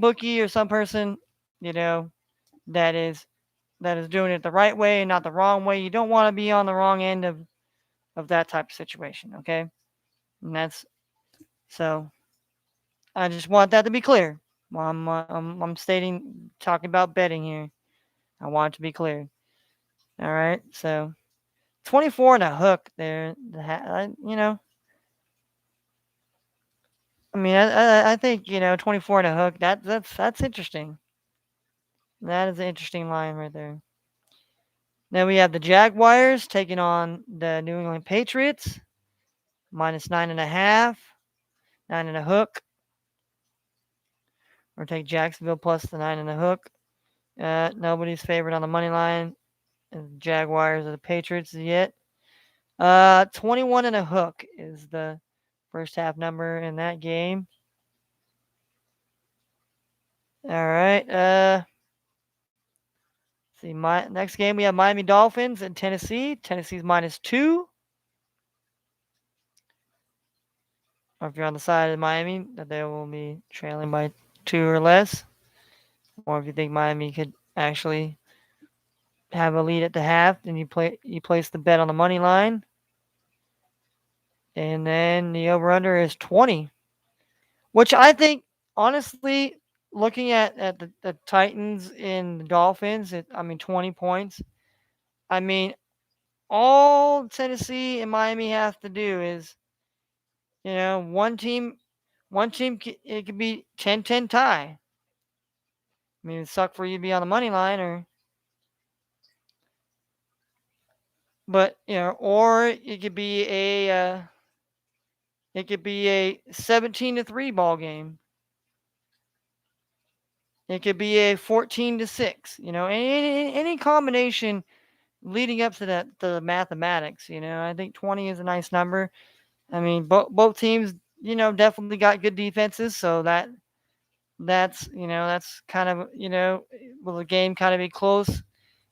[SPEAKER 1] bookie or some person, that is doing it the right way and not the wrong way. You don't want to be on the wrong end of that type of situation, okay? And that's so. I just want that to be clear. I'm talking about betting here. I want it to be clear. All right, so 24 and a hook there. I mean, I think 24 and a hook. That's interesting. That is an interesting line right there. Then we have the Jaguars taking on the New England Patriots, minus 9.5, 9 and a hook. Or take Jacksonville plus the 9 and a hook. Nobody's favorite on the money line. The Jaguars or the Patriots yet. 21 and a hook is the first half number in that game. All right. See, my next game we have Miami Dolphins and Tennessee. Tennessee's -2. Or if you're on the side of Miami, that they will be trailing by 2 or less. Or if you think Miami could actually have a lead at the half, then you place the bet on the money line. And then the over under is 20. Which I think, honestly, looking at the Titans and the Dolphins, 20 points. I mean, all Tennessee and Miami have to do is, one team, it could be 10-10 tie. I mean, it'd suck for you to be on the money line, or it could be a 17-3 ball game. It could be a 14-6. Any combination leading up to that, the mathematics. I think 20 is a nice number. I mean, both teams, definitely got good defenses, so that's kind of, will the game kind of be close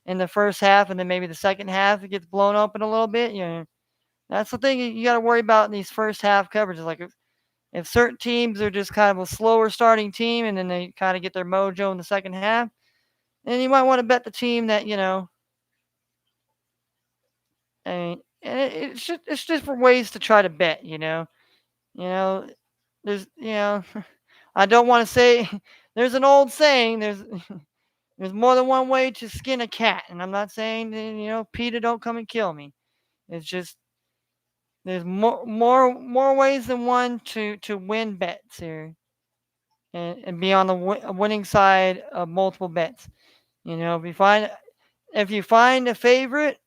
[SPEAKER 1] in the first half, and then maybe the second half it gets blown open a little bit. That's the thing you got to worry about in these first half coverages. Like if certain teams are just kind of a slower starting team, and then they kind of get their mojo in the second half, then you might want to bet the team that I mean, and it's just for ways to try to bet. You know, there's I don't want to say there's an old saying there's more than one way to skin a cat, and I'm not saying PETA don't come and kill me. It's just there's more ways than one to win bets here, and be on the winning side of multiple bets. If you find a favorite,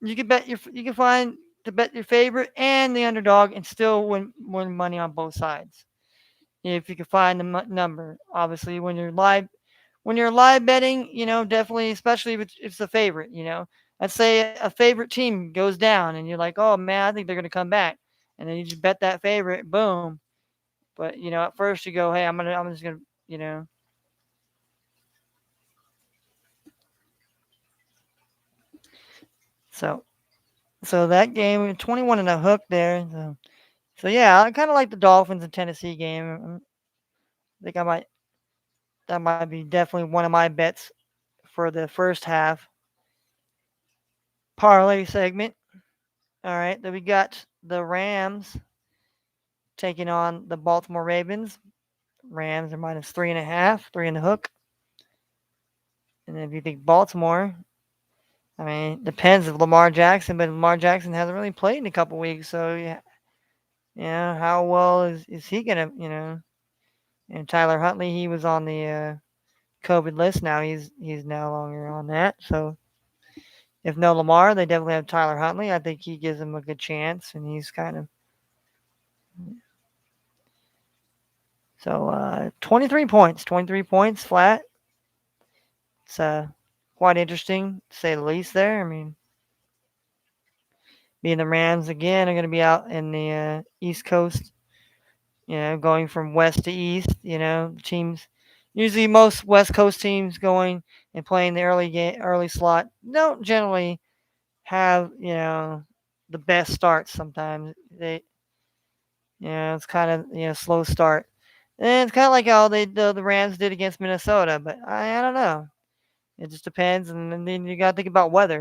[SPEAKER 1] you can find to bet your favorite and the underdog and still win money on both sides. If you can find the number, obviously when you're live betting, definitely, especially if it's a favorite. Let's say a favorite team goes down and you're like, oh man, I think they're gonna come back, and then you just bet that favorite, boom. But at first you go, hey, I'm just gonna, you know. So so that game, 21 and a hook there. So yeah, I kind of like the Dolphins and Tennessee game. I think I might that might be definitely one of my bets for the first half parlay segment. All right, then we got the Rams taking on the Baltimore Ravens. Rams are -3.5, 3 and a hook. And if you think Baltimore, I mean, it depends if Lamar Jackson, but Lamar Jackson hasn't really played in a couple weeks, so yeah, how well is he gonna, And Tyler Huntley, he was on the COVID list. Now he's no longer on that. So if no Lamar, they definitely have Tyler Huntley. I think he gives them a good chance, and he's kind of 23 points flat. It's quite interesting to say the least. There, I mean, being the Rams again are going to be out in the East Coast. Going from west to east. Teams usually most West Coast teams going and playing the early slot don't generally have the best starts. Sometimes it's kind of slow start, and it's kind of like how the Rams did against Minnesota. But I don't know. It just depends, and then you got to think about weather.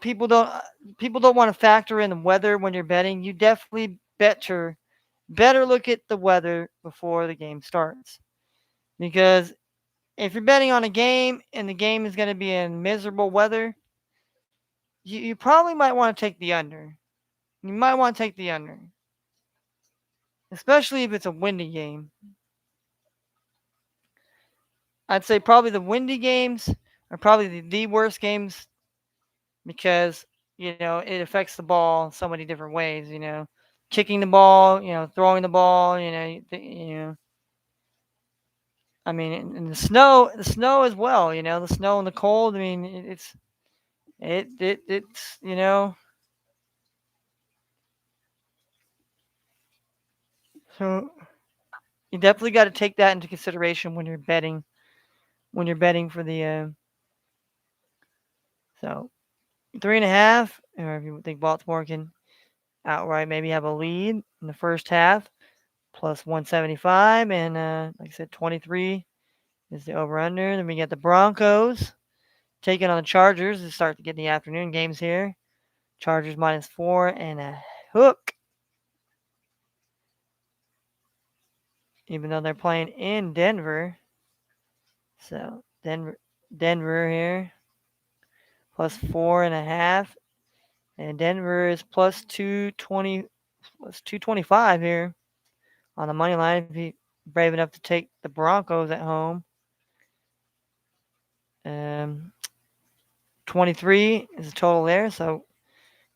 [SPEAKER 1] People don't want to factor in the weather when you're betting. You definitely better look at the weather before the game starts, because if you're betting on a game and the game is going to be in miserable weather, you probably might want to take the under. You might want to take the under. especially if it's a windy game. I'd say probably the windy games are probably the worst games because it affects the ball in so many different ways. Kicking the ball, throwing the ball. I mean, and the snow as well. The snow and the cold. I mean, it's. So you definitely got to take that into consideration when you're betting. When you're betting for the so 3.5, or if you think Baltimore can outright maybe have a lead in the first half, plus 175, and like I said, 23 is the over under. Then we get the Broncos taking on the Chargers to start to get the afternoon games here. Chargers -4.5, even though they're playing in Denver. So Denver here +4.5, and Denver is +225 here on the money line. If you brave enough to take the Broncos at home, 23 is the total there. So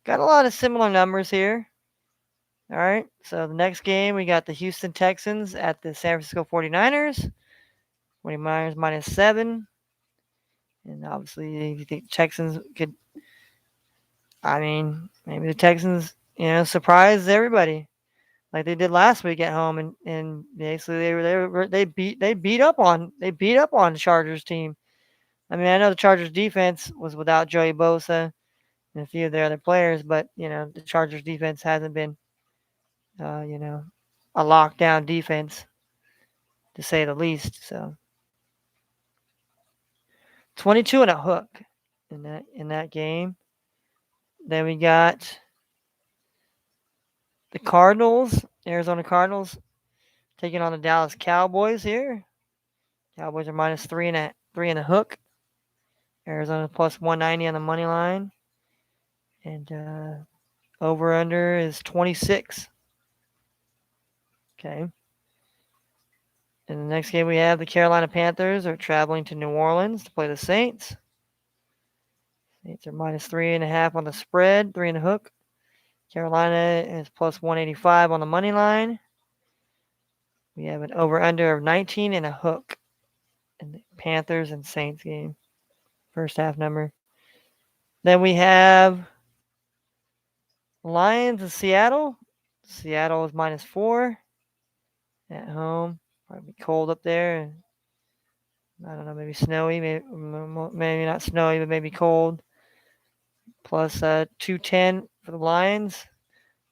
[SPEAKER 1] got a lot of similar numbers here. All right. So the next game, we got the Houston Texans at the San Francisco 49ers. 49ers -7. And obviously, if you think the Texans could, I mean, maybe the Texans, surprise everybody like they did last week at home, and basically they beat up on the Chargers team. I mean, I know the Chargers defense was without Joey Bosa and a few of their other players, but the Chargers defense hasn't been, uh, you know, a lockdown defense to say the least. So 22 and a hook in that game. Then we got the Cardinals, Arizona Cardinals, taking on the Dallas Cowboys here. Cowboys are -3.5 hook. Arizona +190 on the money line, and over under is 26. Okay. In the next game, we have the Carolina Panthers are traveling to New Orleans to play the Saints. Saints are -3.5 on the spread, 3 and a hook. Carolina is +185 on the money line. We have an over/under of 19 and a hook in the Panthers and Saints game. First half number. Then we have Lions and Seattle. Seattle is -4 at home. Probably cold up there. I don't know, maybe snowy, maybe not snowy, but maybe cold. Plus 210 for the Lions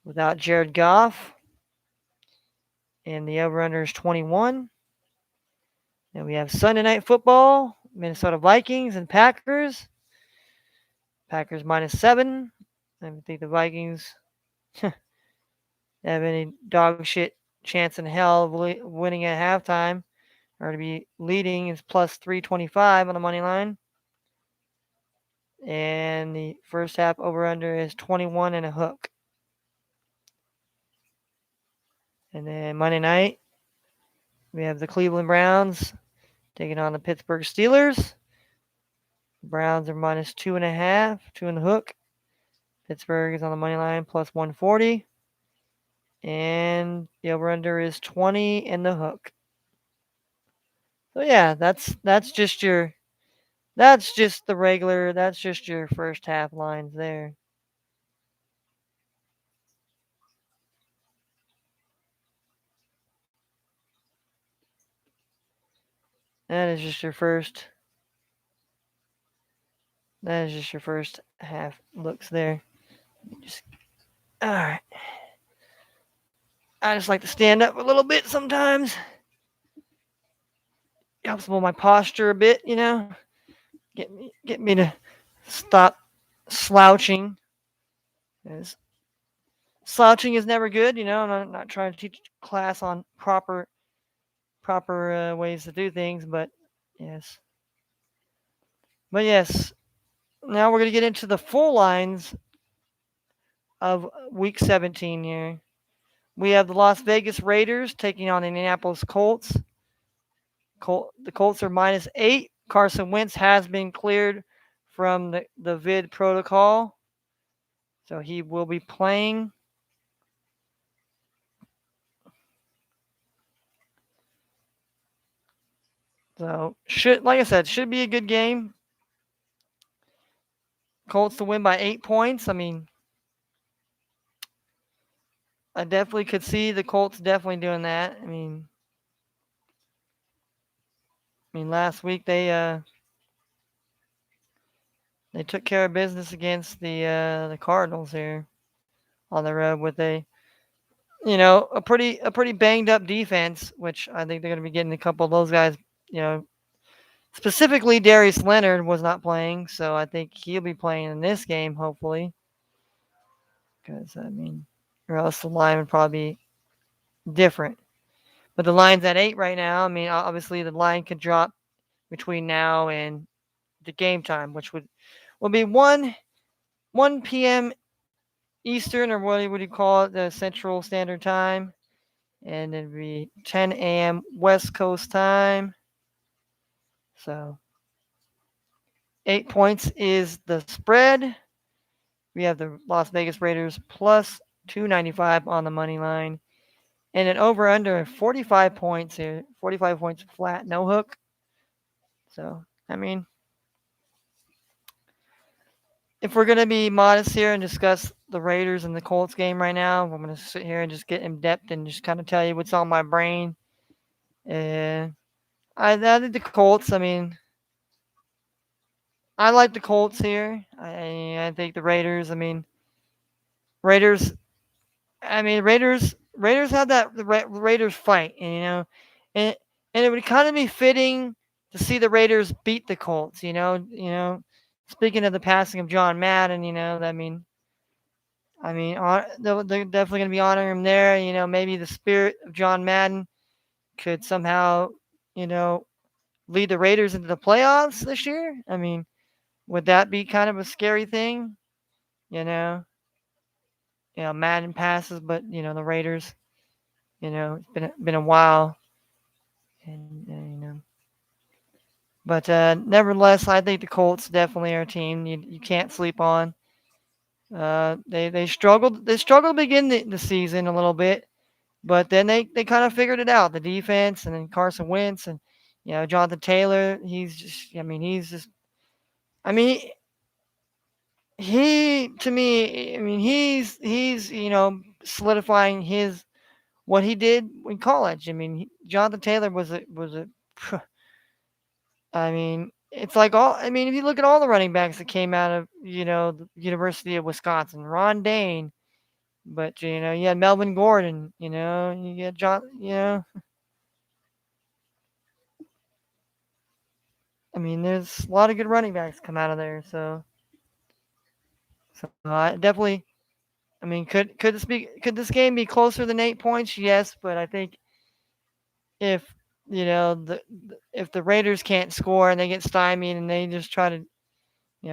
[SPEAKER 1] without Jared Goff. And the over/under is 21. Then we have Sunday Night Football, Minnesota Vikings and Packers. Packers -7. I think the Vikings have any dog shit chance in hell of winning at halftime, or to be leading is +325 on the money line. And the first half over/under is 21 and a hook. And then Monday night, we have the Cleveland Browns taking on the Pittsburgh Steelers. The Browns are -2.5, 2 and a hook. Pittsburgh is on the money line +140. And the over/under is 20 and the hook. So yeah, that's just your first half lines there. That is just your first half looks there. Just all right. I just like to stand up a little bit sometimes. Helps with my posture a bit, Get me to stop slouching. Slouching is never good, I'm not trying to teach class on proper ways to do things, but yes. But yes, now we're going to get into the full lines of week 17 here. We have the Las Vegas Raiders taking on the Indianapolis Colts. The Colts are -8. Carson Wentz has been cleared from the vid protocol, so he will be playing. So like I said, should be a good game. Colts to win by 8 points. I mean, I definitely could see the Colts definitely doing that. I mean, last week they took care of business against the Cardinals here on the road with a pretty banged up defense, which I think they're going to be getting a couple of those guys. You know, specifically Darius Leonard was not playing, so I think he'll be playing in this game hopefully. Because or else the line would probably be different. But the line's at 8 right now. I mean, obviously the line could drop between now and the game time, which will be 1 p.m. Eastern, or what would you call it, the Central Standard Time, and it'd be 10 a.m. West Coast time. So 8 points is the spread. We have the Las Vegas Raiders plus 295 on the money line, and an over under 45 points here. 45 points flat, no hook. So if we're gonna be modest here and discuss the Raiders and the Colts game right now, I'm gonna sit here and just get in depth and just kind of tell you what's on my brain. And I think the Colts. I like the Colts here. I think the Raiders. Raiders. Raiders have that the Raiders fight, and and it would kind of be fitting to see the Raiders beat the Colts. Speaking of the passing of John Madden, they're definitely going to be honoring him there. Maybe the spirit of John Madden could somehow, you know, lead the Raiders into the playoffs this year. Would that be kind of a scary thing? You know, Madden passes, but the Raiders. It's been a while, and. But nevertheless, I think the Colts definitely are a team you can't sleep on. They struggled. They struggled to begin the season a little bit, but then they kind of figured it out. The defense, and then Carson Wentz, and Jonathan Taylor. I mean, he to me. He's solidifying his what he did in college. Jonathan Taylor was a. It's like if you look at all the running backs that came out of the University of Wisconsin, Ron Dane, but you had Melvin Gordon, you had John, there's a lot of good running backs come out of there. So I definitely, could this game be closer than 8 points? Yes, but I think if if the Raiders can't score and they get stymied and they just try to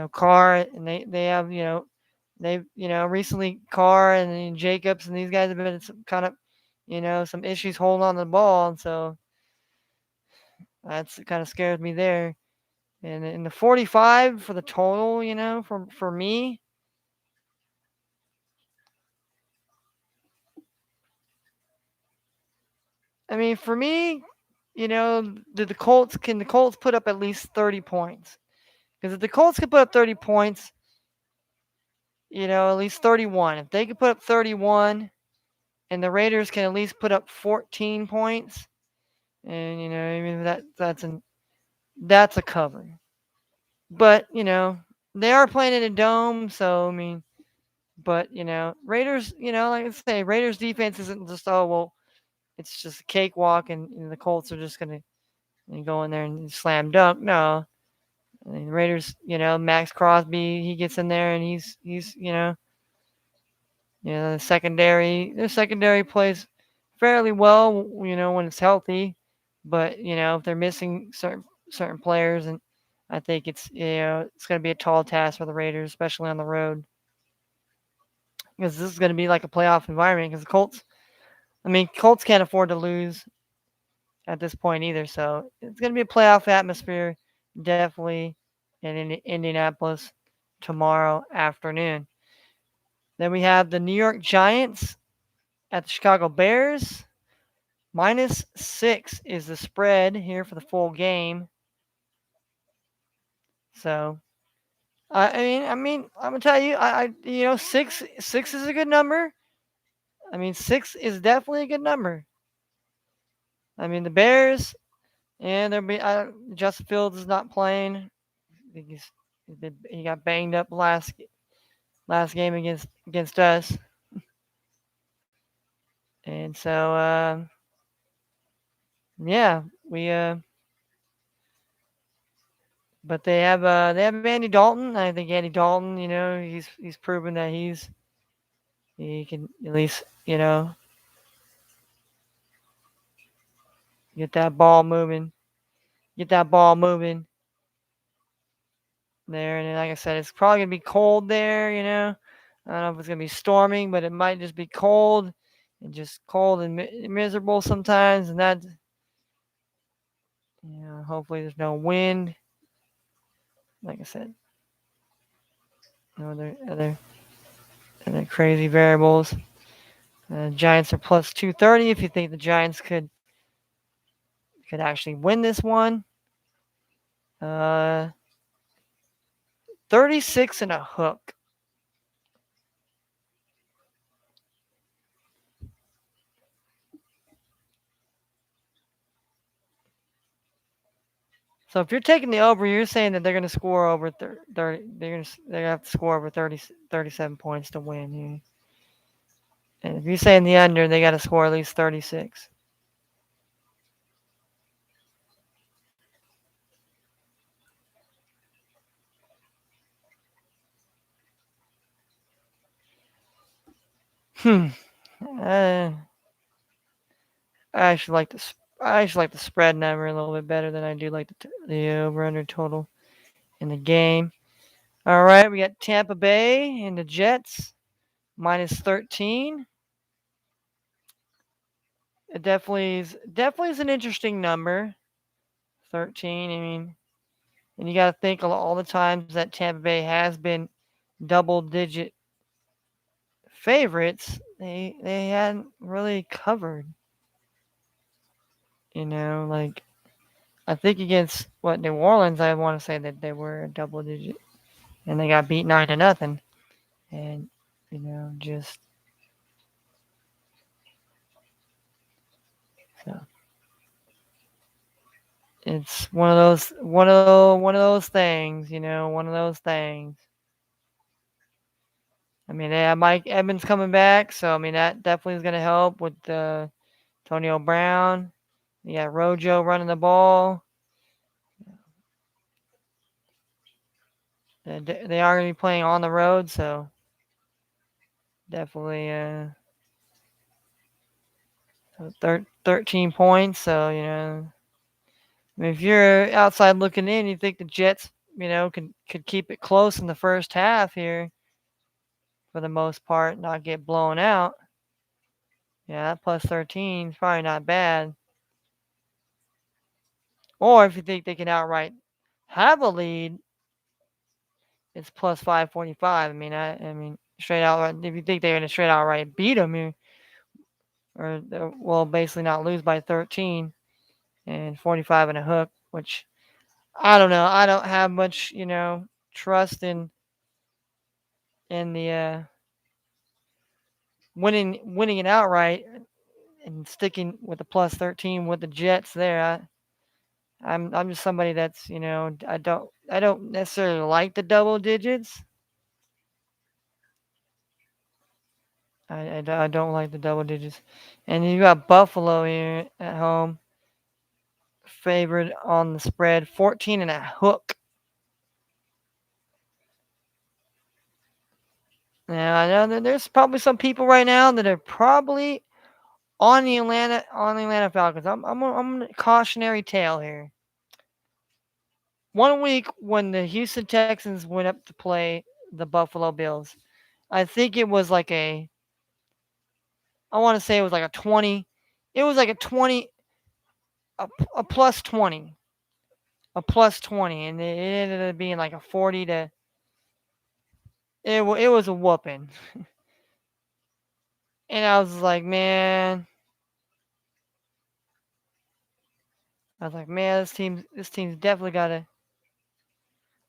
[SPEAKER 1] Carr, and they have they've recently Carr and then Jacobs and these guys have been some kind of some issues holding on to the ball, and so that's kind of scares me there. And in the 45 for the total, for me, for me, the Colts can the Colts put up at least 30 points? Because if the Colts can put up 30 points, at least 31. If they could put up 31, and the Raiders can at least put up 14 points, and that's a cover. But they are playing in a dome, so but Raiders, like I say, Raiders defense isn't just it's just a cakewalk, and the Colts are just gonna go in there and slam dunk. No, the Raiders, Max Crosby, he gets in there and he's their secondary plays fairly well, when it's healthy, but if they're missing certain players, and I think it's going to be a tall task for the Raiders, especially on the road, because this is going to be like a playoff environment. Because the Colts, I mean, Colts can't afford to lose at this point either. So it's going to be a playoff atmosphere, definitely in Indianapolis tomorrow afternoon. Then we have the New York Giants at the Chicago Bears. -6 is the spread here for the full game. So I'm gonna tell you, six is a good number. I mean, 6 is definitely a good number. I mean, the Bears, and Justin Fields is not playing. I think he got banged up last game against us, and so yeah, we but they have Andy Dalton. I think Andy Dalton, he's proven that he can at least get that ball moving, get that ball moving there. And then, like I said, it's probably gonna be cold there. I don't know if it's gonna be storming, but it might just be cold and just cold and miserable sometimes. And that, hopefully there's no wind. Like I said, no other crazy variables. Giants are plus 230. If you think the Giants could actually win this one, 36 and a hook. So if you're taking the over, you're saying that they're going to score over 30. They're going to have to score over 37 points to win. And if you're saying the under, they got to score at least 36. Hmm. I actually like the spread number a little bit better than I do like the over under total in the game. All right, we got Tampa Bay and the Jets -13. It definitely is an interesting number. 13. I mean, and you got to think all the times that Tampa Bay has been double-digit favorites, they hadn't really covered. Like I think against New Orleans, I want to say that they were a double-digit, and they got beat 9-0, and just so it's one of those things. One of those things. I mean, they have Mike Evans coming back, so I mean that definitely is going to help with Antonio Brown. You got Rojo running the ball. They are going to be playing on the road, so definitely 13 points. So I mean, if you're outside looking in, you think the Jets, could keep it close in the first half here for the most part, not get blown out. Yeah, that plus 13 is probably not bad. Or if you think they can outright have a lead, it's plus 545. I mean, straight out. If you think they're gonna straight outright beat them, or basically not lose by 13 and 45 and a hook, which I don't know. I don't have much, trust in the winning it outright and sticking with the plus 13 with the Jets there. I'm just somebody that's I don't necessarily like the double digits. I don't like the double digits. And you got Buffalo here at home, favored on the spread, 14 and a hook. Now I know that there's probably some people right now that are probably on the Atlanta Falcons. I'm a cautionary tale here. One week when the Houston Texans went up to play the Buffalo Bills, I think it was like I want to say it was like a 20. It was like a 20, a plus 20, a plus 20, and it ended up being like a 40 to. It was a whooping, and I was like, man, this team's definitely got to.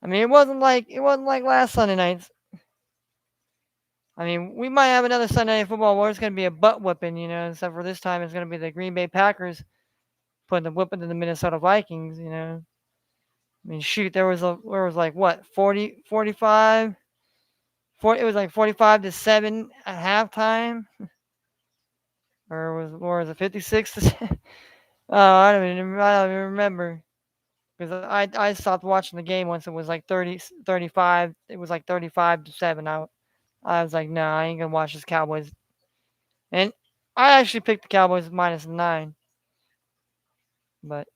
[SPEAKER 1] I mean, it wasn't like last Sunday nights. I mean, we might have another Sunday night football where it's going to be a butt whipping, except for this time it's going to be the Green Bay Packers putting the whipping to the Minnesota Vikings. I mean, shoot, there was like what, 40, 45, 40, it was like 45-7 at halftime, or was it 56 to 7? Oh, I don't even remember because I stopped watching the game once it was like 30, 35. It was like 35-7. I was like, no, I ain't gonna watch this Cowboys. And I actually picked the Cowboys -9, but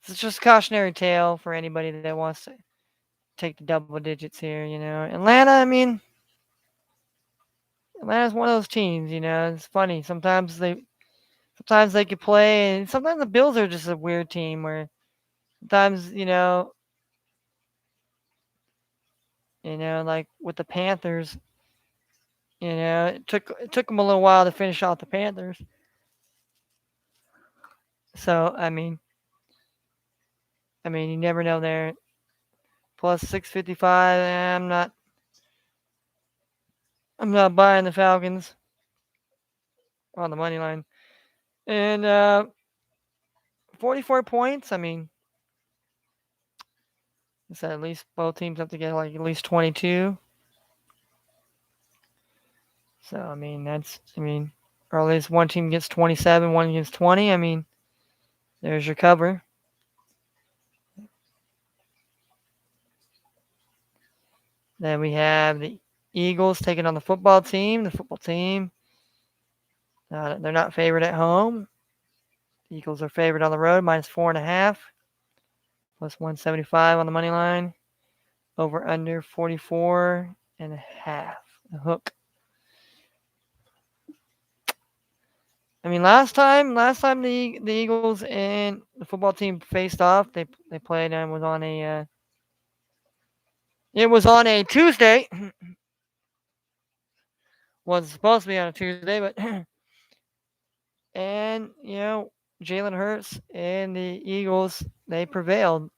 [SPEAKER 1] it's just a cautionary tale for anybody that wants to take the double digits here. Atlanta, I mean, Atlanta's one of those teams. It's funny. Sometimes they could play, and sometimes the Bills are just a weird team where sometimes like with the Panthers, it took them a little while to finish off the Panthers. So I mean, you never know there. Plus 655. I'm not buying the Falcons on the money line. And 44 points. I mean, I said at least both teams have to get like at least 22. So or at least one team gets 27, one gets 20. I mean, there's your cover. Then we have the Eagles taking on the football team. The football team, they're not favored at home. The Eagles are favored on the road, -4.5, plus 175 on the money line. Over under 44.5. The hook. I mean, last time the Eagles and the football team faced off, they played and was on a. It was on a Tuesday. Was supposed to be on a Tuesday, but and Jalen Hurts and the Eagles, they prevailed.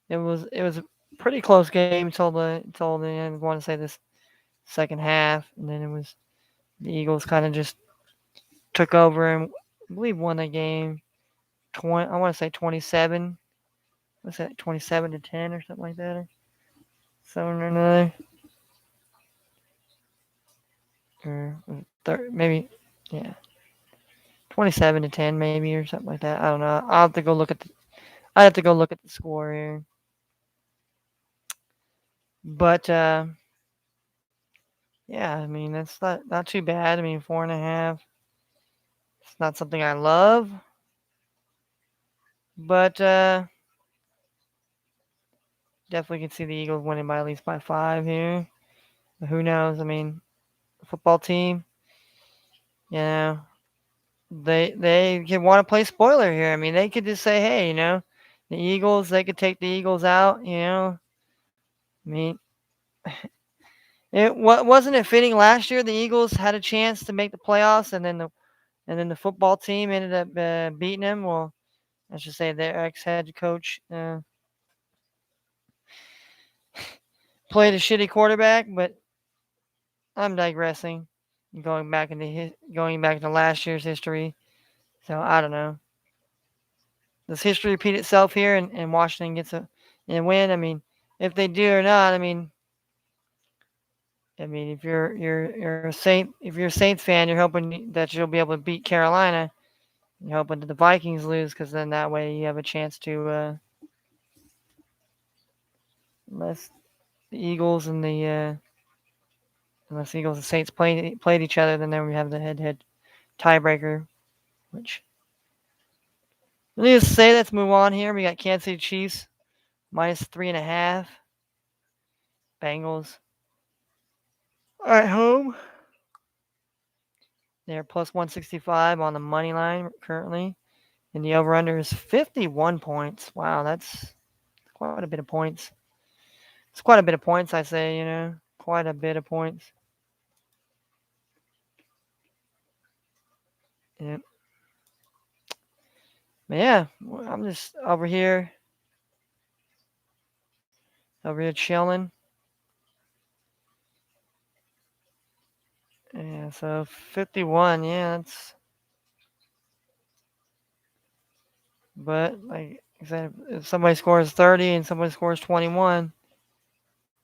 [SPEAKER 1] It was a pretty close game until the I want to say this second half, and then it was the Eagles kind of just took over and I believe won the game. I want to say 27. What's that? 27-10 or something like that, or something or another, or maybe, yeah, 27-10 maybe or something like that. I don't know. I have to go look at the score here. But yeah, I mean that's not too bad. I mean 4.5. It's not something I love, but definitely can see the Eagles winning by at least by 5 here. But who knows? I mean, the football team, you know, they can want to play spoiler here. I mean, they could just say, hey, the Eagles. They could take the Eagles out. I mean, wasn't it fitting last year? The Eagles had a chance to make the playoffs, and then the football team ended up beating them. Well, I should say their ex-head coach played a shitty quarterback, but I'm digressing. Going back into last year's history. So I don't know. Does history repeat itself here, and Washington gets a win? I mean, if they do or not, I mean, if you're a Saints fan, you're hoping that you'll be able to beat Carolina. You're hoping that the Vikings lose, because then that way you have a chance to, unless the Eagles and Saints played each other, then we have the head-to-head tiebreaker. Which, needless to say, let's move on here. We got Kansas City Chiefs -3.5. Bengals are at home. They're plus 165 on the money line currently. And the over-under is 51 points. Wow, that's quite a bit of points. It's quite a bit of points, I say, quite a bit of points. Yeah. But yeah, I'm just over here chilling. Yeah, so 51, yeah, that's. But like I said, if somebody scores 30 and somebody scores 21,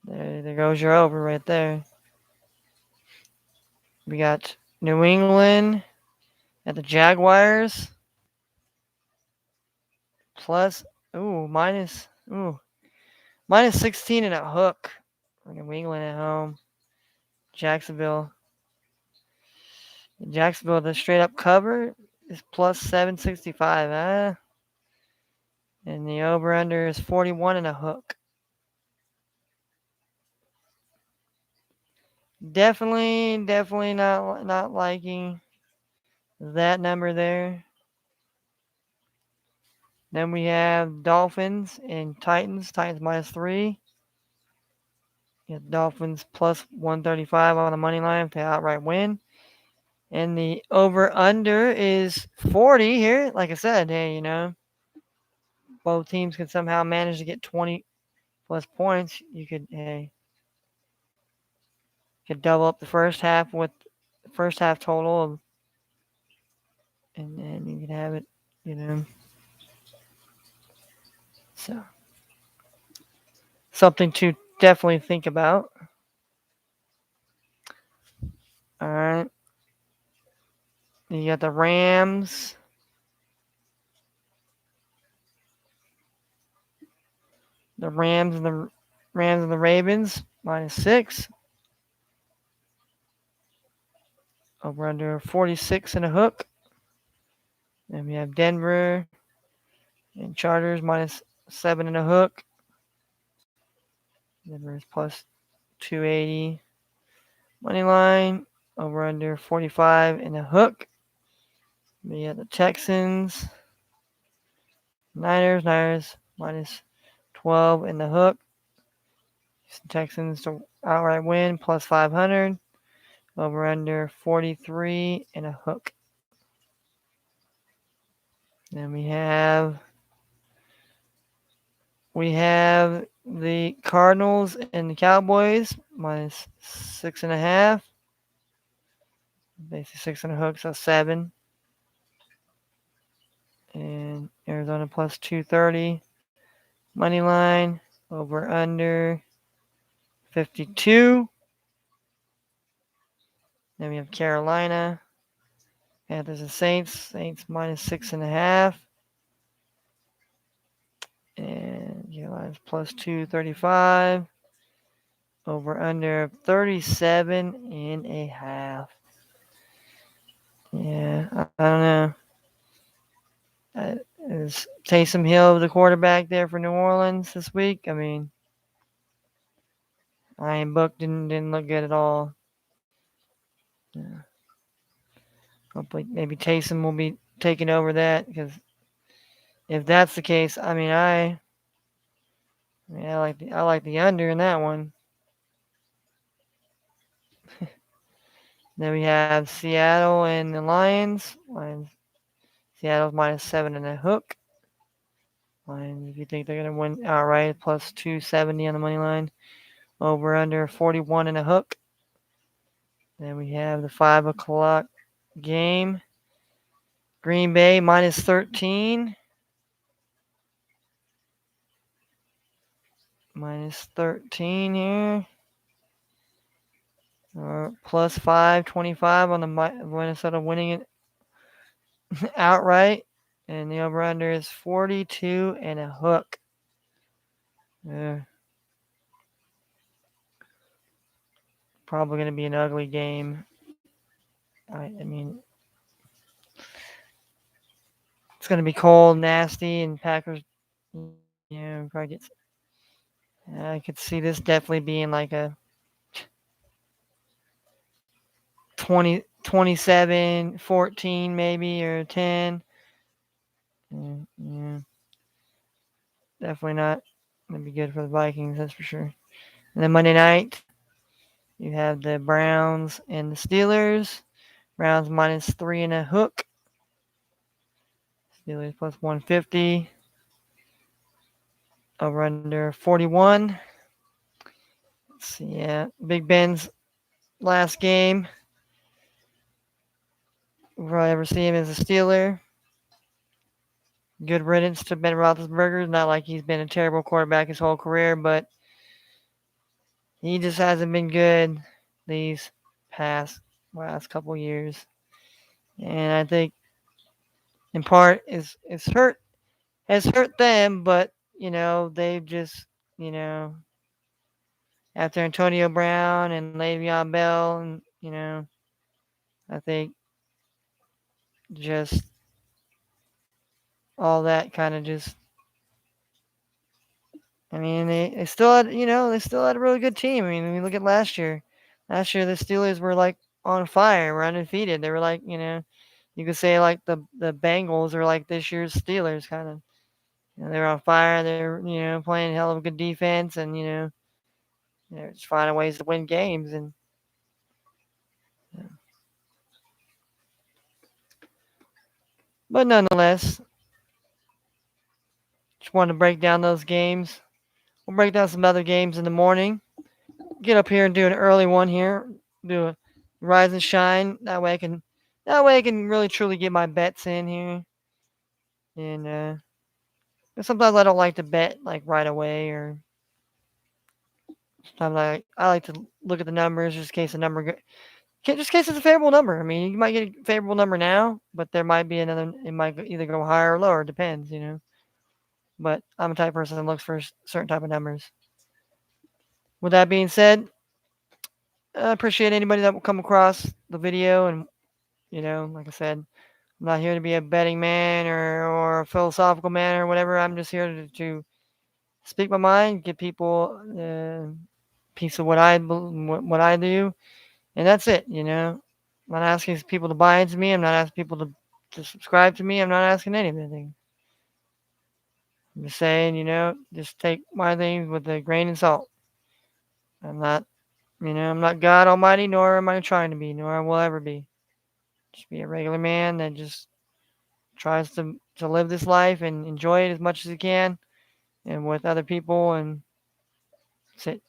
[SPEAKER 1] there goes your over right there. We got New England at the Jaguars plus minus 16 and a hook for New England at home. Jacksonville. The straight up cover is plus 765. And the over under is 41 and a hook. Definitely not liking that number there. Then we have Dolphins and Titans. Titans minus 3. Dolphins plus 135 on the money line to outright win. And the over under is 40 here. Like I said, hey, both teams could somehow manage to get 20 plus points. You could double up the first half with the first half total, and then you could have it. So something to definitely think about. All right. You got the Rams. The Rams and the Ravens minus 6. Over under 46 and a hook. Then we have Denver and Chargers minus 7 and a hook. Denver is plus 280. Money line over under 45 and a hook. We have the Texans. Niners minus 12 in the hook. Texans to outright win plus 500. Over under 43 and a hook. Then we have the Cardinals and the Cowboys minus 6.5. Basically 6 and a hook, so 7. And Arizona plus 230. Money line over under 52. Then we have Carolina. Panthers and Saints minus 6.5. And Carolina's plus 235. Over under 37 and a half. Yeah, I don't know. Is Taysom Hill the quarterback there for New Orleans this week? I mean, Ian Book didn't look good at all. Yeah. Hopefully, maybe Taysom will be taking over that, because if that's the case, I like the under in that one. Then we have Seattle and the Lions. Seattle's minus 7 and a hook. Lions, if you think they're going to win outright, plus 270 on the money line. Over under 41 and a hook. Then we have the 5 o'clock game. Green Bay minus 13. Minus 13 here. Plus 525 on the Minnesota winning it outright. And the over-under is 42 and a hook. Probably going to be an ugly game. I mean, it's going to be cold, nasty, and Packers, probably gets. I could see this definitely being like a 20 27-14 maybe, or 10. Yeah, definitely not going to be good for the Vikings, that's for sure. And then Monday night, you have the Browns and the Steelers. Browns minus 3.5. Steelers plus 150. Over under 41. Let's see, yeah. Big Ben's last game. If I ever see him as a Steeler. Good riddance to Ben Roethlisberger. Not like he's been a terrible quarterback his whole career, but he just hasn't been good these past last couple years. And I think in part is hurt has hurt them, but they've just after Antonio Brown and Le'Veon Bell, and I think just all that kind of just. I mean, they still had they still had a really good team. I mean, when you look at last year. Last year the Steelers were like on fire, were undefeated. They were like you could say like the Bengals are like this year's Steelers kind of. They were on fire. They were playing hell of a good defense, and just finding ways to win games. And but nonetheless, just wanted to break down those games. We'll break down some other games in the morning. Get up here and do an early one here. Do a rise and shine. That way I can really truly get my bets in here. And sometimes I don't like to bet like right away, or sometimes I like to look at the numbers just in case the number just in case it's a favorable number. I mean, you might get a favorable number now, but there might be another. It might either go higher or lower. Depends. But I'm a type of person that looks for certain type of numbers. With that being said, I appreciate anybody that will come across the video, and like I said, I'm not here to be a betting man or a philosophical man or whatever. I'm just here to speak my mind, give people a piece of what I do, and that's it. I'm not asking people to buy into me. I'm not asking people to subscribe to me. I'm not asking anything. I'm just saying, just take my things with a grain of salt. I'm not God Almighty, nor am I trying to be, nor I will ever be. Just be a regular man that just tries to live this life and enjoy it as much as he can, and with other people, and that's it.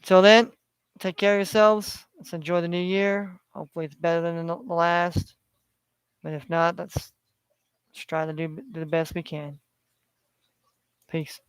[SPEAKER 1] Till then, take care of yourselves. Let's enjoy the new year. Hopefully, it's better than the last. But if not, let's try to do the best we can. Peace.